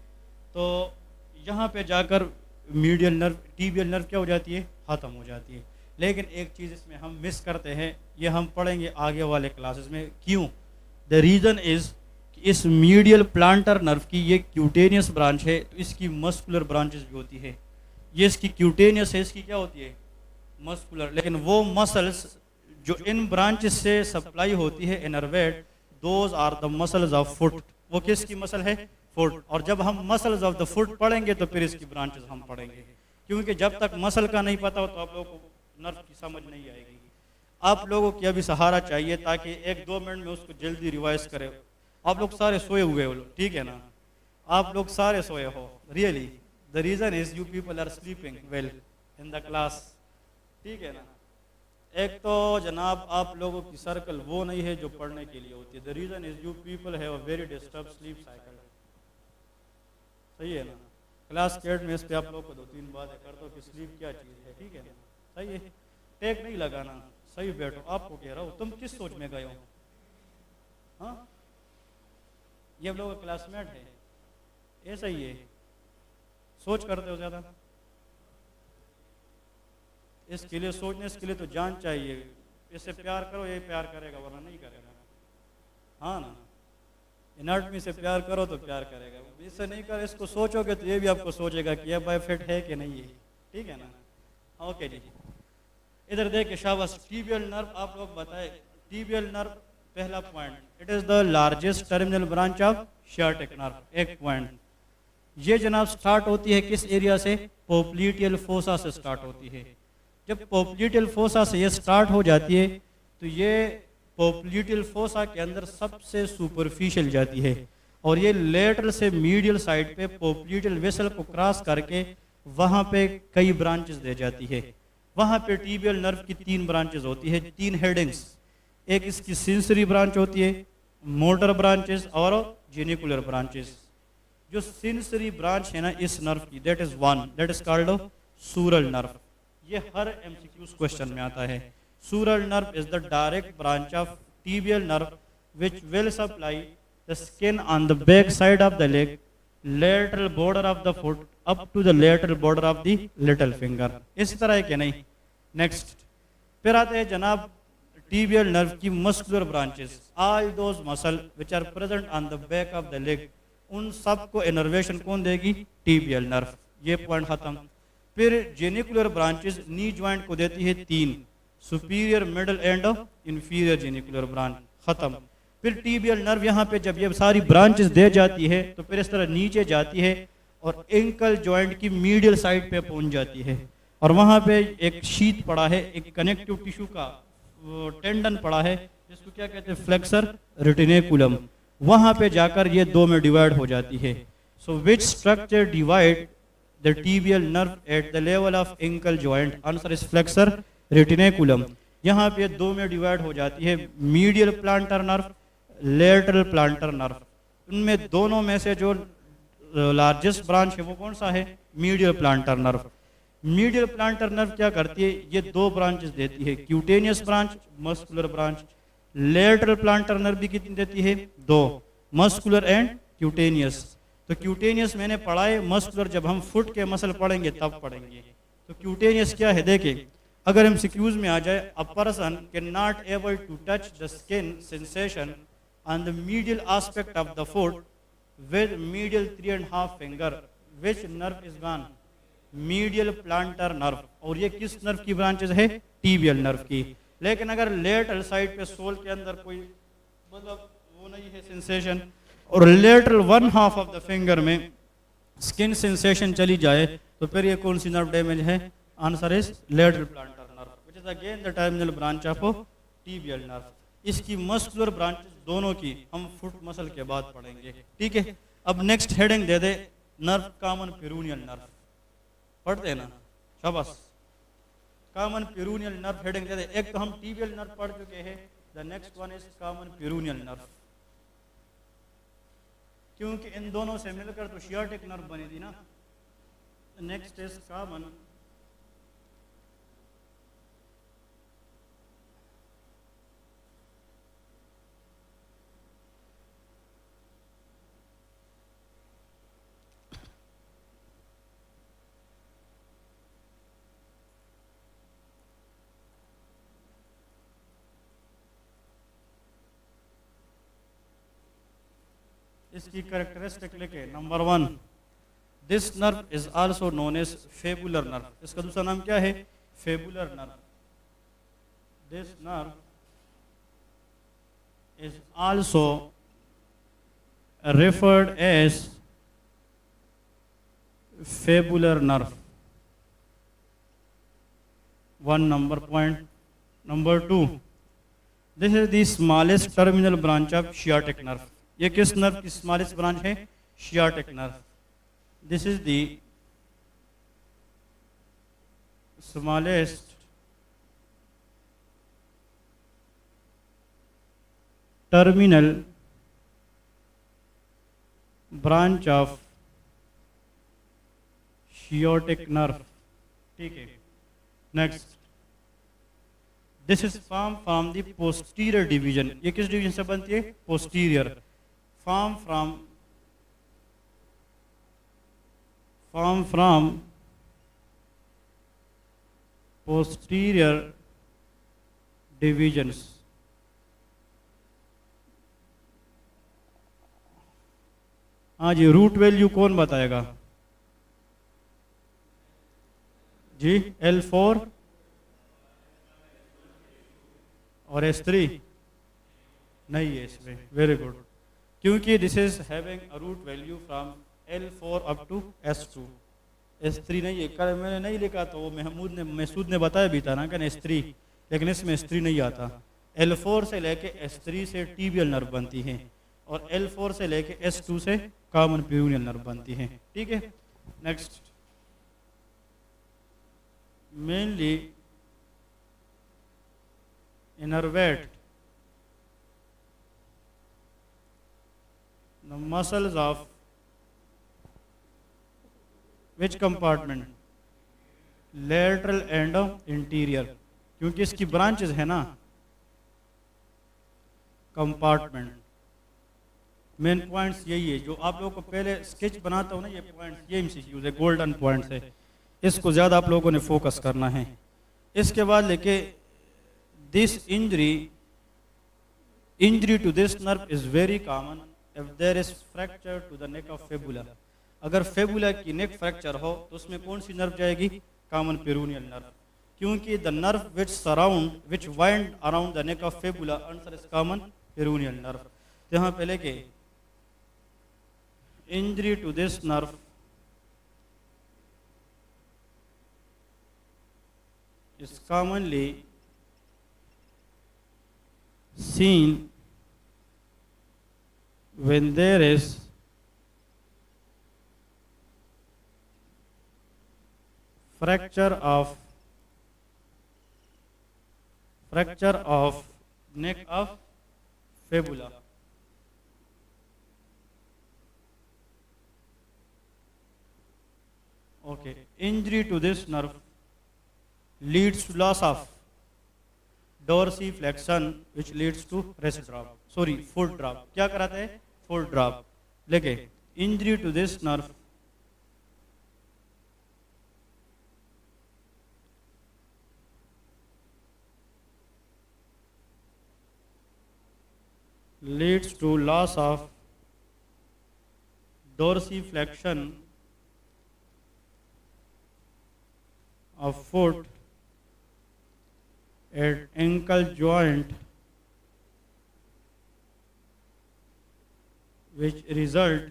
तो यहाँ पे जाकर मीडियल नर्व, टीबियल नर्व क्या हो जाती है, ख़त्म हो जाती है। लेकिन एक चीज़ इसमें हम मिस करते हैं, ये हम पढ़ेंगे आगे वाले क्लासेस में। क्यों, द रीज़न इज़ कि इस मीडियल प्लांटर नर्व की ये क्यूटेनियस ब्रांच है, तो इसकी मस्कुलर ब्रांचेस भी होती है। ये इसकी क्यूटेनियस है, इसकी क्या होती है, मस्कुलर। लेकिन वो मसल्स जो इन ब्रांचेस से सप्लाई होती है innervate, those are the muscles of foot. वो किसकी मसल है, फुट। और जब हम मसल्स ऑफ द फुट पढ़ेंगे तो फिर इसकी ब्रांचेस हम पढ़ेंगे। क्योंकि जब तक मसल का नहीं पता हो तो आप लोगों को नर्व की समझ नहीं आएगी। आप लोगों की अभी सहारा चाहिए ताकि 1-2 मिनट में उसको जल्दी रिवाइज करें। आप लोग सारे सोए हुए हो, ठीक है ना, आप लोग सारे सोए हो। Really the reason is you people are sleeping well in the class. ठीक है ना। एक तो जनाब आप लोगों की सर्कल वो नहीं है जो पढ़ने के लिए होती है। The reason is you people have a very disturb sleep cycle. सही है ना। क्लास केट में इस पे आप लोग को 2-3 बातें कर दो कि स्लीप क्या चीज़ है। ठीक है ना। सही है। टेक नहीं लगाना, सही बैठो। आपको कह रहा हूँ, तुम किस सोच में गए हो, हाँ, ये आप लोग क्लासमेट है, ऐसा ही है, सोच करते हो ज़्यादा। इसके लिए सोचने, इसके लिए तो जान चाहिए। इससे प्यार करो, ये प्यार करेगा, वरना नहीं करेगा। हाँ ना, एनाटमी से प्यार करो तो प्यार करेगा, इससे नहीं कर इसको सोचोगे तो ये भी आपको सोचेगा कि ये बाय फिट है कि नहीं है, ठीक है ना। ओके जी, इधर देखिए शाबाश, टीबियल नर्व आप लोग बताए। टीबियल नर्व पहला point, it is the largest terminal branch of sciatic nerve, एक पॉइंट। ये जनाब स्टार्ट होती है किस एरिया से? पोप्लिटियल फोसा से स्टार्ट होती है। जब पोप्लिटियल फोसा से ये स्टार्ट हो जाती है तो ये पोप्लिटियल फोसा के अंदर सबसे सुपरफिशियल जाती है और ये लेटरल से मीडियल साइड पे पोप्लिटियल वेसल को क्रॉस करके वहाँ पे कई ब्रांचेस दे जाती है। वहाँ पे टीबियल नर्व की 3 ब्रांचेस होती है, 3 हेडिंग्स। एक इसकी सेंसरी ब्रांच होती है, मोटर ब्रांचेस और जेनिकुलर ब्रांचेस। जो सेंसरी ब्रांच है ना इस नर्व की, that is one, that is called sural nerve. ये हर एमसीक्यूज क्वेश्चन में आता है। Sural nerve is the direct branch of tibial nerve which will supply the skin on the back side of the leg, lateral border of the foot up to the lateral border of the little finger। इस तरह है कि नहीं। Next फिर आते हैं जनाब tibial nerve की muscular branches, all those muscle which are present on the back of the leg, उन सब को इनर्वेशन कौन देगी? Tibial nerve. ये पॉइंट खत्म। फिर जेनिकुलर ब्रांचेस नी ज्वाइंट को देती है 3, superior, middle and inferior genicular branch, खत्म। फिर टीबियल नर्व यहाँ पे जब ये सारी ब्रांचेस दे जाती है तो फिर इस तरह नीचे जाती है और एंकल जॉइंट की मीडियल साइड पे पहुंच जाती है और वहाँ पे एक शीथ पड़ा है, एक कनेक्टिव टिश्यू का टेंडन पड़ा है जिसको क्या कहते हैं? फ्लेक्सर रेटिनेकुलम। वहाँ पे जाकर ये 2 में डिवाइड हो जाती है। So which structure divide the tibial nerve at the level of ankle joint? Answer is flexor retinaculum. यहाँ पे 2 में डिवाइड हो जाती है, medial plantar nerve, lateral plantar nerve. उनमें दोनों में से जो लार्जेस्ट ब्रांच है वो कौन सा है? Medial plantar nerve. Medial plantar nerve क्या करती है? ये 2 ब्रांचेस देती है, cutaneous branch, muscular branch. Lateral plantar nerve भी कितनी देती है? 2, मस्कुलर एंड क्यूटेनियस। तो क्यूटेनियस मैंने पढ़ा है, मस्कुलर जब हम फुट के मसल पढ़ेंगे तब पढ़ेंगे। तो क्यूटेनियस क्या है देखिए, अगर हम सिक्यूज में आ जाए, a person can not able to touch the skin sensation on the medial aspect of the foot with medial 3.5 finger, which nerve is gone? medial plantar nerve। और ये किस नर्व की ब्रांचेस है? टीबियल नर्व की। लेकिन अगर lateral side पे soul के अंदर कोई मतलब वो नहीं है सेंसेशन और लेटरल 1/2 ऑफ द फिंगर में स्किन सेंसेशन चली जाए तो फिर ये कौन सी नर्व डैमेज है? Answer is lateral plantar nerve, which is again the terminal branch of tibial nerve. इसकी मस्कुलर ब्रांचेस दोनों की हम फुट मसल के बाद पढ़ेंगे, ठीक है। अब नेक्स्ट हेडिंग दे दे, नर्व कॉमन पेरोनियल नर्व। पढ़ते हैं ना, शाबाश। कॉमन पेरोनियल नर्व हेडिंग दे दे। एक तो हम टीबियल नर्व पढ़ चुके हैं, the next one is common peroneal nerve. क्योंकि इन दोनों से मिलकर तो सियाटिक नर्व बनी थी ना। नेक्स्ट इज कॉमन इसकी कैरेक्टरिस्टिक लिखे। Number 1, this nerve is also known as fibular nerve. इसका दूसरा नाम क्या है? Fibular nerve. This nerve is also referred as fibular nerve. 1 number point। Number 2, this is the smallest terminal branch of sciatic nerve। ये किस nerve की smallest branch है? Sciatic nerve. This is the smallest terminal branch of sciatic nerve, ठीक है। Next, this is form from the posterior division. ये किस division से बनती है? Posterior. form from posterior divisions। हाँ जी, रूट वैल्यू कौन बताएगा जी? L4 और S3 नहीं है इसमें, वेरी गुड, क्योंकि this is having a root value from L4 up to S2। S3 नहीं है, कल मैंने नहीं लिखा तो वो महमूद ने बताया भी था ना कि S3, लेकिन इसमें S3 नहीं आता। L4 से लेके S3 से टीबियल नर्व बनती है और L4 से लेके S2 से कॉमन पेरोनियल नर्व बनती है, ठीक है। Next, mainly innervate the muscles of which compartment? Lateral and interior, क्योंकि इसकी ब्रांचेस है ना कंपार्टमेंट। मेन पॉइंट्स यही है जो आप लोगों को पहले स्केच बनाता हूँ ना, ये पॉइंट्स ये एमसीक्यूज है, गोल्डन पॉइंट्स है, इसको ज़्यादा आप लोगों ने फोकस करना है। इसके बाद लेके this injury to this nerve is very common if there is fracture to the neck of fibula। अगर फेबुला की नेक फ्रैक्चर हो तो उसमें कौन सी नर्व जाएगी? कॉमन पेरोनियल नर्व, क्योंकि the nerve which wind around the neck of fibula answer is common peroneal nerve. तो यहाँ पे लेके injury to this nerve is commonly seen when there is fracture of neck of fibula। Okay, injury to this nerve leads to loss of dorsiflexion which leads to wrist drop, sorry foot drop। क्या कराता है? foot drop। लेके injury to this nerve leads to loss of dorsiflexion of foot at ankle joint which result,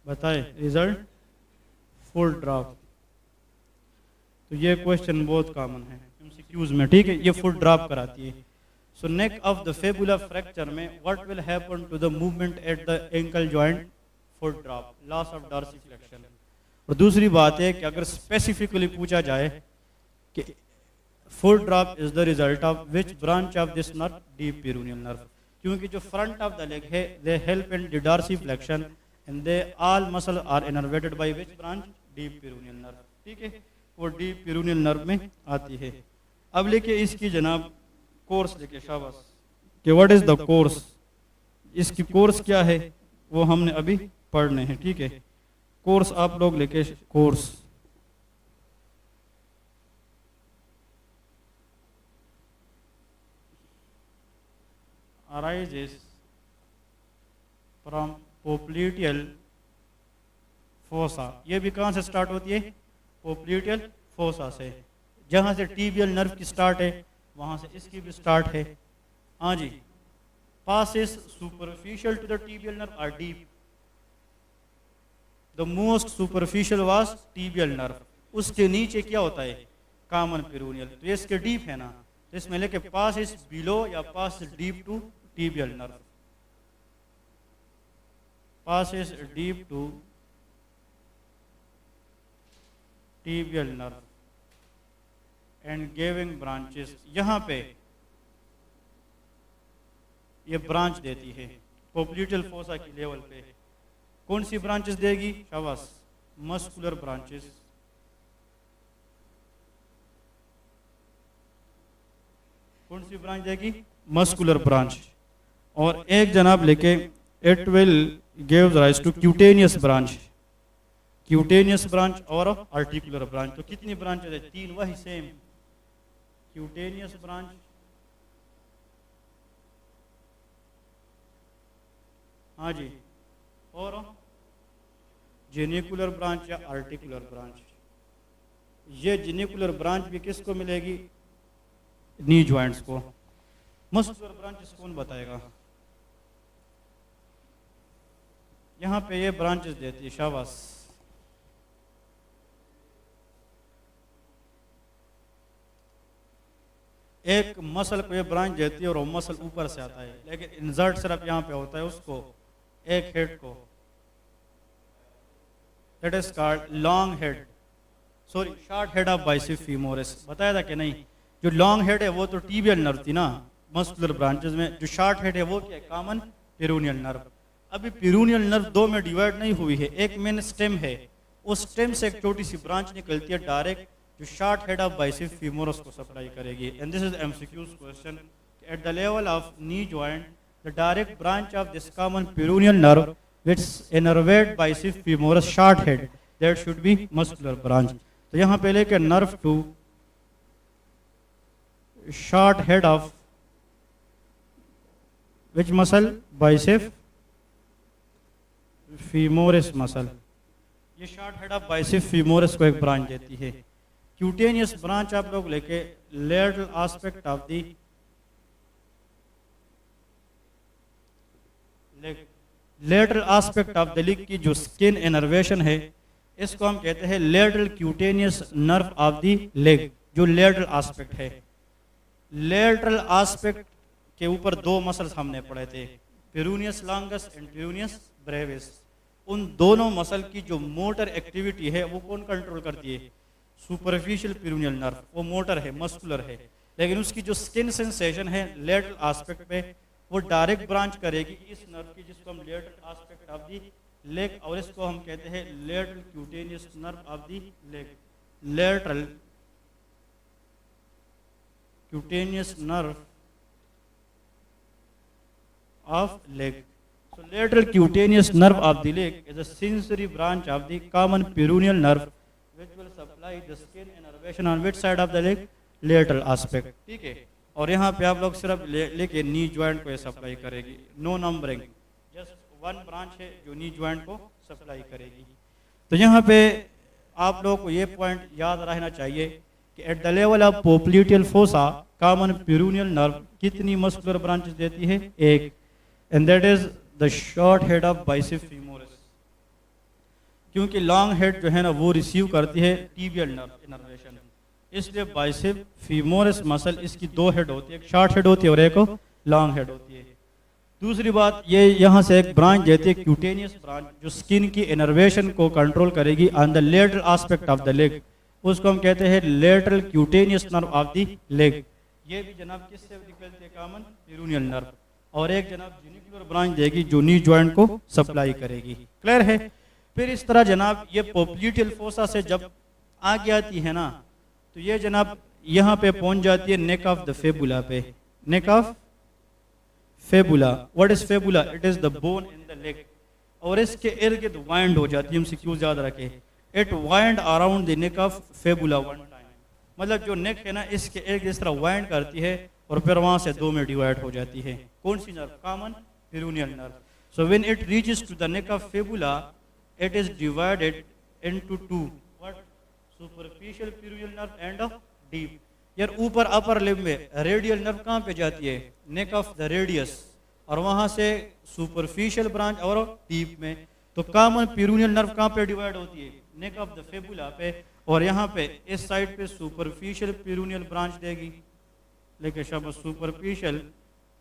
बताए result full drop. तो ये question बहुत common है MCQs में, ठीक है, ये फुल ड्रॉप कराती है। So neck of the fibula fracture में what will happen to the movement at the ankle joint? Foot drop, loss of dorsiflexion. और दूसरी बात है कि अगर स्पेसिफिकली पूछा जाए कि full drop is the result of which branch of this nerve? Deep peroneal nerve, क्योंकि जो फ्रंट ऑफ द लेग है they help in the dorsiflexion and they all muscle are innervated by which branch? Deep peroneal nerve, ठीक है, वो deep peroneal nerve में आती है। अब लेके इसकी जनाब कोर्स लेके शाबाश कि व्हाट इज द कोर्स, इसकी कोर्स क्या है वो हमने अभी पढ़ने हैं, ठीक है। कोर्स आप लोग लेके course arises from popliteal fossa। ये भी कहाँ से स्टार्ट होती है? पोप्लिटियल फोसा से। जहाँ से टीबियल नर्व की स्टार्ट है वहाँ से इसकी भी स्टार्ट है। हाँ जी, passes superficial to the tibial nerve or deep? The most superficial was tibial nerve। उसके नीचे क्या होता है? Common peroneal. तो ये इसके डीप है ना, तो इसमें लेके passes below या passes deep to tibial nerve, passes deep to tibial nerve and giving branches। यहाँ पे ये ब्रांच देती है पोप्लिटियल फोसा की लेवल पे। कौन सी ब्रांचेस देगी? शाबाश, मस्कुलर ब्रांचेस। कौन सी ब्रांच देगी? Muscular branch. और एक जनाब लेके it will gives rise to cutaneous branch, cutaneous branch और आर्टिकुलर ब्रांच। तो कितनी ब्रांचेस है? तीन, वही सेम, क्यूटेनियस ब्रांच, हाँ जी, और जेनिकुलर ब्रांच या आर्टिकुलर ब्रांच। ये जेनिकुलर ब्रांच भी किसको मिलेगी? नी जॉइंट्स को। मस्कुलर ब्रांचेस कौन बताएगा? यहाँ पे ये ब्रांचेस देती है, शाबाश। एक मसल को ये ब्रांच देती है और वो मसल ऊपर से आता है, लेकिन इंसर्ट सिर्फ यहाँ पे होता है उसको, एक हेड को। That is called long head, sorry short head of bicep femoris. बताया था कि नहीं? जो लॉन्ग हेड है वो तो टीबियल नर्व थी ना मस्कुलर ब्रांचेस में, जो शॉर्ट हेड है वो क्या है? Common peroneal nerve. अभी पेरोनियल नर्व दो में डिवाइड नहीं हुई है, एक मेन स्टेम है, उस स्टेम से एक छोटी सी ब्रांच निकलती है डायरेक्ट, जो short head of bicep femoris को सप्लाई करेगी। And this is MCQs question. Eight the level of knee joint the direct branch of this common peroneal nerve which innervate biceps femoris short head, that should be muscular branch। तो यहाँ पे लेके nerve to short head of which muscle? Bicep femoris muscle. ये short head of bicep femoris को एक branch देती है। Cutaneous branch आप लोग लेके lateral aspect of the leg, lateral aspect of the leg की जो स्किन इनर्वेशन है इसको हम कहते हैं lateral cutaneous nerve of the leg, जो लेटरल एस्पेक्ट है। लेटरल एस्पेक्ट के ऊपर दो मसल्स हमने पढ़े थे, peroneus longus and peroneus Brevis. उन दोनों मसल की जो मोटर एक्टिविटी है वो कौन कंट्रोल करती है? Superficial peroneal nerve. वो मोटर है, मस्कुलर है, लेकिन उसकी जो स्किन सेंसेशन है लेटरल एस्पेक्ट पे वो डायरेक्ट ब्रांच करेगी इस नर्व की, जिसको हम lateral aspect of the leg, और इसको हम कहते हैं lateral cutaneous nerve of the leg. Lateral cutaneous nerve of leg. So lateral cutaneous nerve of the leg is a sensory branch of the common peroneal nerve which will supply the skin innervation on which side of the leg? Lateral aspect। ठीक है, और यहाँ पे आप लोग सिर्फ लेके knee joint को ये सप्लाई करेगी, no numbering, just one branch है जो नी ज्वाइंट को सप्लाई करेगी। तो यहाँ पे आप लोग को ये पॉइंट याद रहना चाहिए कि eight the level of popliteal fossa common peroneal nerve कितनी मस्कुलर ब्रांचेस देती है? एक, and that is the short head of bicep femoris. क्योंकि लॉन्ग हेड जो है ना वो रिसीव करती है टीबियल नर्व इनर्वेशन, इसलिए बाइसेप फीमोरिस मसल इसकी दो हेड होती है, एक शॉर्ट हेड होती है और एक लॉन्ग हेड होती है। दूसरी बात ये यहाँ से एक ब्रांच देती है क्यूटेनियस ब्रांच, जो स्किन की इनर्वेशन को कंट्रोल करेगी on the lateral aspect of the leg, उसको हम कहते हैं lateral cutaneous nerve of the leg. ये भी जनाब किससे निकलती है? Common peroneal nerve. और एक जनाब जेनिकुलर ब्रांच देगी जो नी जॉइंट को सप्लाई करेगी। क्लियर है? फिर इस तरह जनाब ये पोप्लिटियल फोसा से जब आगे आती है ना, तो ये जनाब यहाँ पे पहुंच जाती है नेक ऑफ द फेबुला पे। नेक of fabula, what is fabula? It is the bone in the leg, और इसके इर्द गिर्द वाइंड हो जाती है। हमसे क्यों याद रखे, it wind around the neck of fabula one time, मतलब जो नेक है ना इसके इर्द इस तरह वाइंड करती है और फिर वहां से दो में डिवाइड हो जाती है। कौन सी nerve? Common peroneal nerve. So when it reaches to the neck of fibula it is divided into two, what? Superficial peroneal nerve and deep. यार ऊपर अपर लिम्ब में रेडियल नर्व कहाँ पे जाती है? नेक ऑफ द रेडियस, और वहां से सुपरफिशियल ब्रांच और डीप में। तो कॉमन पेरोनियल नर्व कहाँ पे डिवाइड होती है? नेक ऑफ द फेबुला पे, और यहाँ पे इस साइड पे सुपरफिशियल पेरोनियल ब्रांच देगी, लेकिन शब्द सुपरफिशियल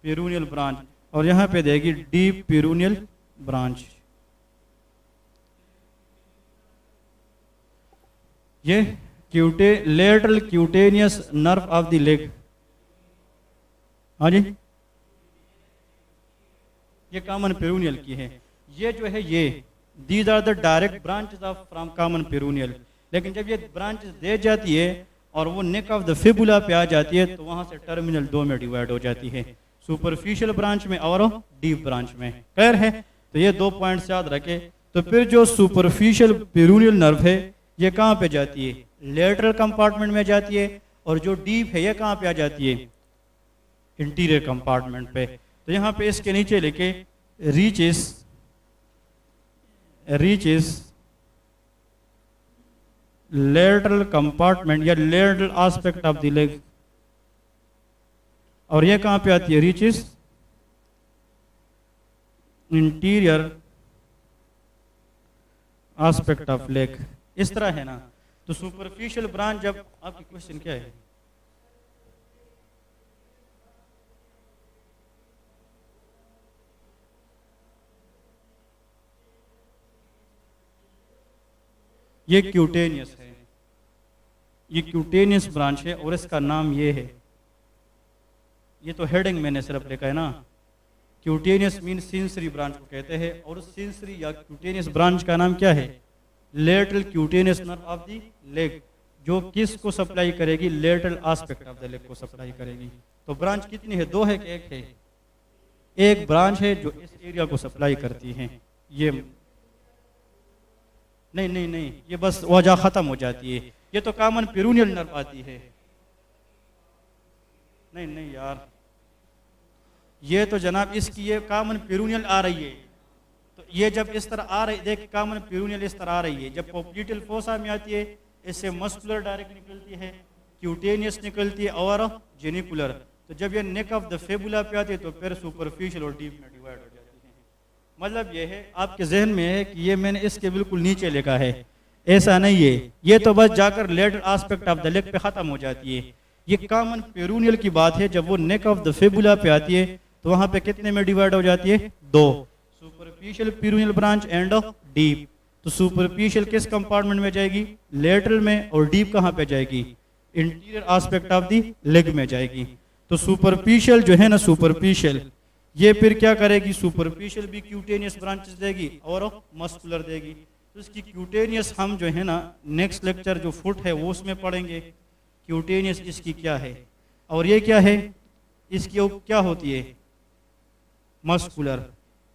पेरोनियल ब्रांच, और यहाँ पे देगी डीप पेरोनियल ब्रांच। ये lateral cutaneous nerve of the leg. हाँ जी, ये कॉमन पेरोनियल की है। ये जो है ये these are the direct branches of from common peroneal. लेकिन जब ये ब्रांचेस दे जाती है और वो नेक ऑफ द फिबुला पे आ जाती है तो वहां से टर्मिनल दो में डिवाइड हो जाती है, सुपरफिशियल ब्रांच में और डीप ब्रांच में। क्लियर है? तो ये दो पॉइंट्स याद रखे। तो फिर जो सुपरफिशियल पेरोनियल नर्व है ये कहाँ पे जाती है? लेटरल कंपार्टमेंट में जाती है, और जो डीप है ये कहाँ पे आ जाती है? इंटीरियर कंपार्टमेंट पे। तो यहाँ पे इसके नीचे लेके रीचेस लेटरल कंपार्टमेंट या lateral aspect of the leg, और ये कहां पे आती है? Reaches interior aspect of leg. इस तरह है ना। तो सुपरफिशियल ब्रांच, जब आपकी क्वेश्चन क्या है? ये क्यूटेनियस है, ये क्यूटेनियस ब्रांच है और इसका नाम ये है। ये तो हेडिंग मैंने सिर्फ लिखा है ना। क्यूटेनियस मीन सेंसरी ब्रांच को कहते हैं, और सेंसरी या क्यूटेनियस ब्रांच का नाम क्या है? Lateral cutaneous nerve of the leg, जो किस को सप्लाई करेगी? Lateral aspect of the leg को सप्लाई करेगी। तो ब्रांच कितनी है? दो है कि एक है? एक ब्रांच है जो इस एरिया को सप्लाई करती है। ये नहीं, ये बस वजह खत्म हो जाती है। ये तो कॉमन पेरोनियल नर्व आती है। नहीं यार, ये तो जनाब इसकी ये कॉमन पेरोनियल आ रही है। तो ये जब इस तरह आ रही, देख कॉमन पेरोनियल इस तरह आ रही है, जब पोप्लिटियल फोसा में आती है इससे मस्कुलर डायरेक्ट निकलती है, क्यूटेनियस निकलती है और जेनिकुलर। तो जब ये नेक ऑफ द फेबुला पे आती है तो फिर सुपरफिशियल और डीप में डिवाइड हो जाती है। मतलब ये है, आपके जहन में है कि ये मैंने इसके बिल्कुल नीचे लिखा है, ऐसा नहीं है। ये तो बस जाकर lateral aspect of the leg पे खत्म हो जाती है। ये कॉमन पेरोनियल की बात है। जब वो नेक ऑफ द फेबुला पे आती है तो वहां पे कितने में डिवाइड हो जाती है? दो, superficial peroneal branch and deep. तो सुपरफिशियल किस कंपार्टमेंट में जाएगी? लेटरल में। और डीप कहां पे जाएगी? Interior aspect of the leg में जाएगी। तो सुपरफिशियल जो है ना, सुपरफिशियल ये फिर क्या करेगी? सुपरफिशियल भी क्यूटेनियस ब्रांचेस देगी और मस्कुलर देगी। तो इसकी क्यूटेनियस हम जो है ना नेक्स्ट लेक्चर जो फुट है वो उसमें पढ़ेंगे। क्यूटेनियस इसकी क्या है, और ये क्या है? इसकी क्या होती है? मस्कुलर।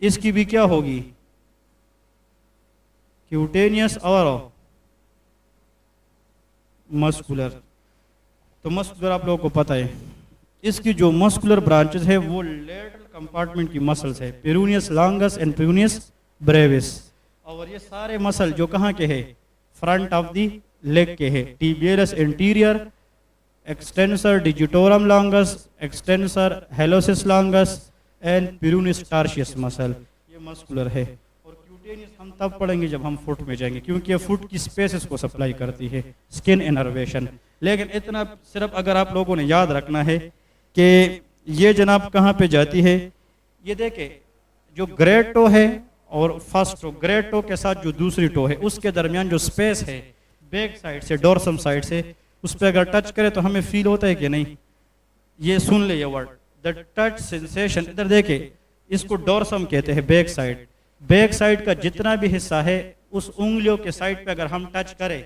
इसकी भी क्या होगी? क्यूटेनियस और मस्कुलर। तो मस्कुलर आप लोगों को पता है, इसकी जो मस्कुलर ब्रांचेस है वो लेटरल कंपार्टमेंट की मसल्स है, peroneus longus and peroneus Brevis. और ये सारे मसल जो कहाँ के हैं? फ्रंट ऑफ द लेग के हैं। Tibialis anterior, extensor digitorum longus, extensor hallucis longus and peroneus tertius muscle, ये मस्कुलर है। और क्यूटेनियस हम तब पढ़ेंगे जब हम फुट में जाएंगे, क्योंकि ये फुट की स्पेसेस को सप्लाई करती है, स्किन इनर्वेशन। लेकिन इतना सिर्फ अगर आप लोगों ने याद रखना है कि ये जनाब कहाँ पे जाती है। ये देखे, जो ग्रेट टो है और फर्स्ट टो, ग्रेट टो के साथ जो दूसरी टो है उसके दरमियान जो स्पेस है बैक साइड से, डोर्सम साइड से, उस पर अगर टच करे तो हमें फील होता है कि नहीं? ये सुन ले ये वर्ड, द टच सेंसेशन। इधर देखे, इसको डोर्सम कहते हैं, बैक साइड। बैक साइड का जितना भी हिस्सा है उस उंगलियों के साइड पे अगर हम टच करें,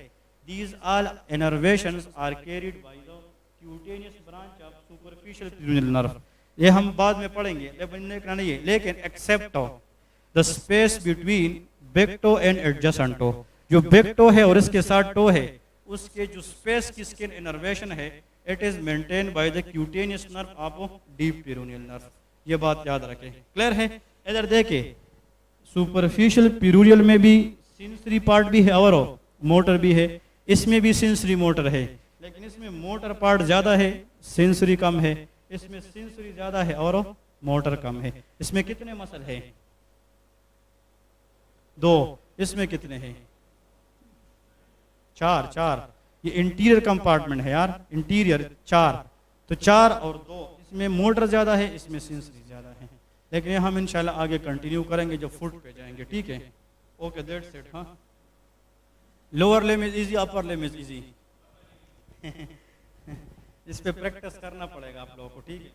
these all innervations are carried by the cutaneous branch of superficial peroneal nerve। ये हम बाद में पढ़ेंगे, लेकिन except the space between big toe and adjacent toe. जो बिग टो है और इसके साथ टो है, उसके जो स्पेस की स्किन इनर्वेशन है, it is maintain by the cutaneous nerve of deep peroneal nerve. ये बात याद रखें, क्लियर है? इधर देखे, सुपरफिशियल पेरोनियल में भी सेंसरी पार्ट भी है और मोटर भी है। इसमें भी सेंसरी मोटर है, लेकिन इसमें मोटर पार्ट ज्यादा है, सेंसरी कम है। इसमें सेंसरी ज्यादा है और मोटर कम है। इसमें कितने मसल हैं? दो। इसमें कितने हैं? चार। ये इंटीरियर कंपार्टमेंट है यार, इंटीरियर चार। तो चार और दो, इसमें मोटर ज्यादा है, इसमें सेंसरी ज्यादा है। लेकिन ये हम इंशाल्लाह आगे कंटिन्यू करेंगे जब फुट पे जाएंगे, ठीक है? Okay, that's it. हाँ, lower limb is easy, upper limb is easy. इस पे प्रैक्टिस करना पड़ेगा आप लोगों को, ठीक है?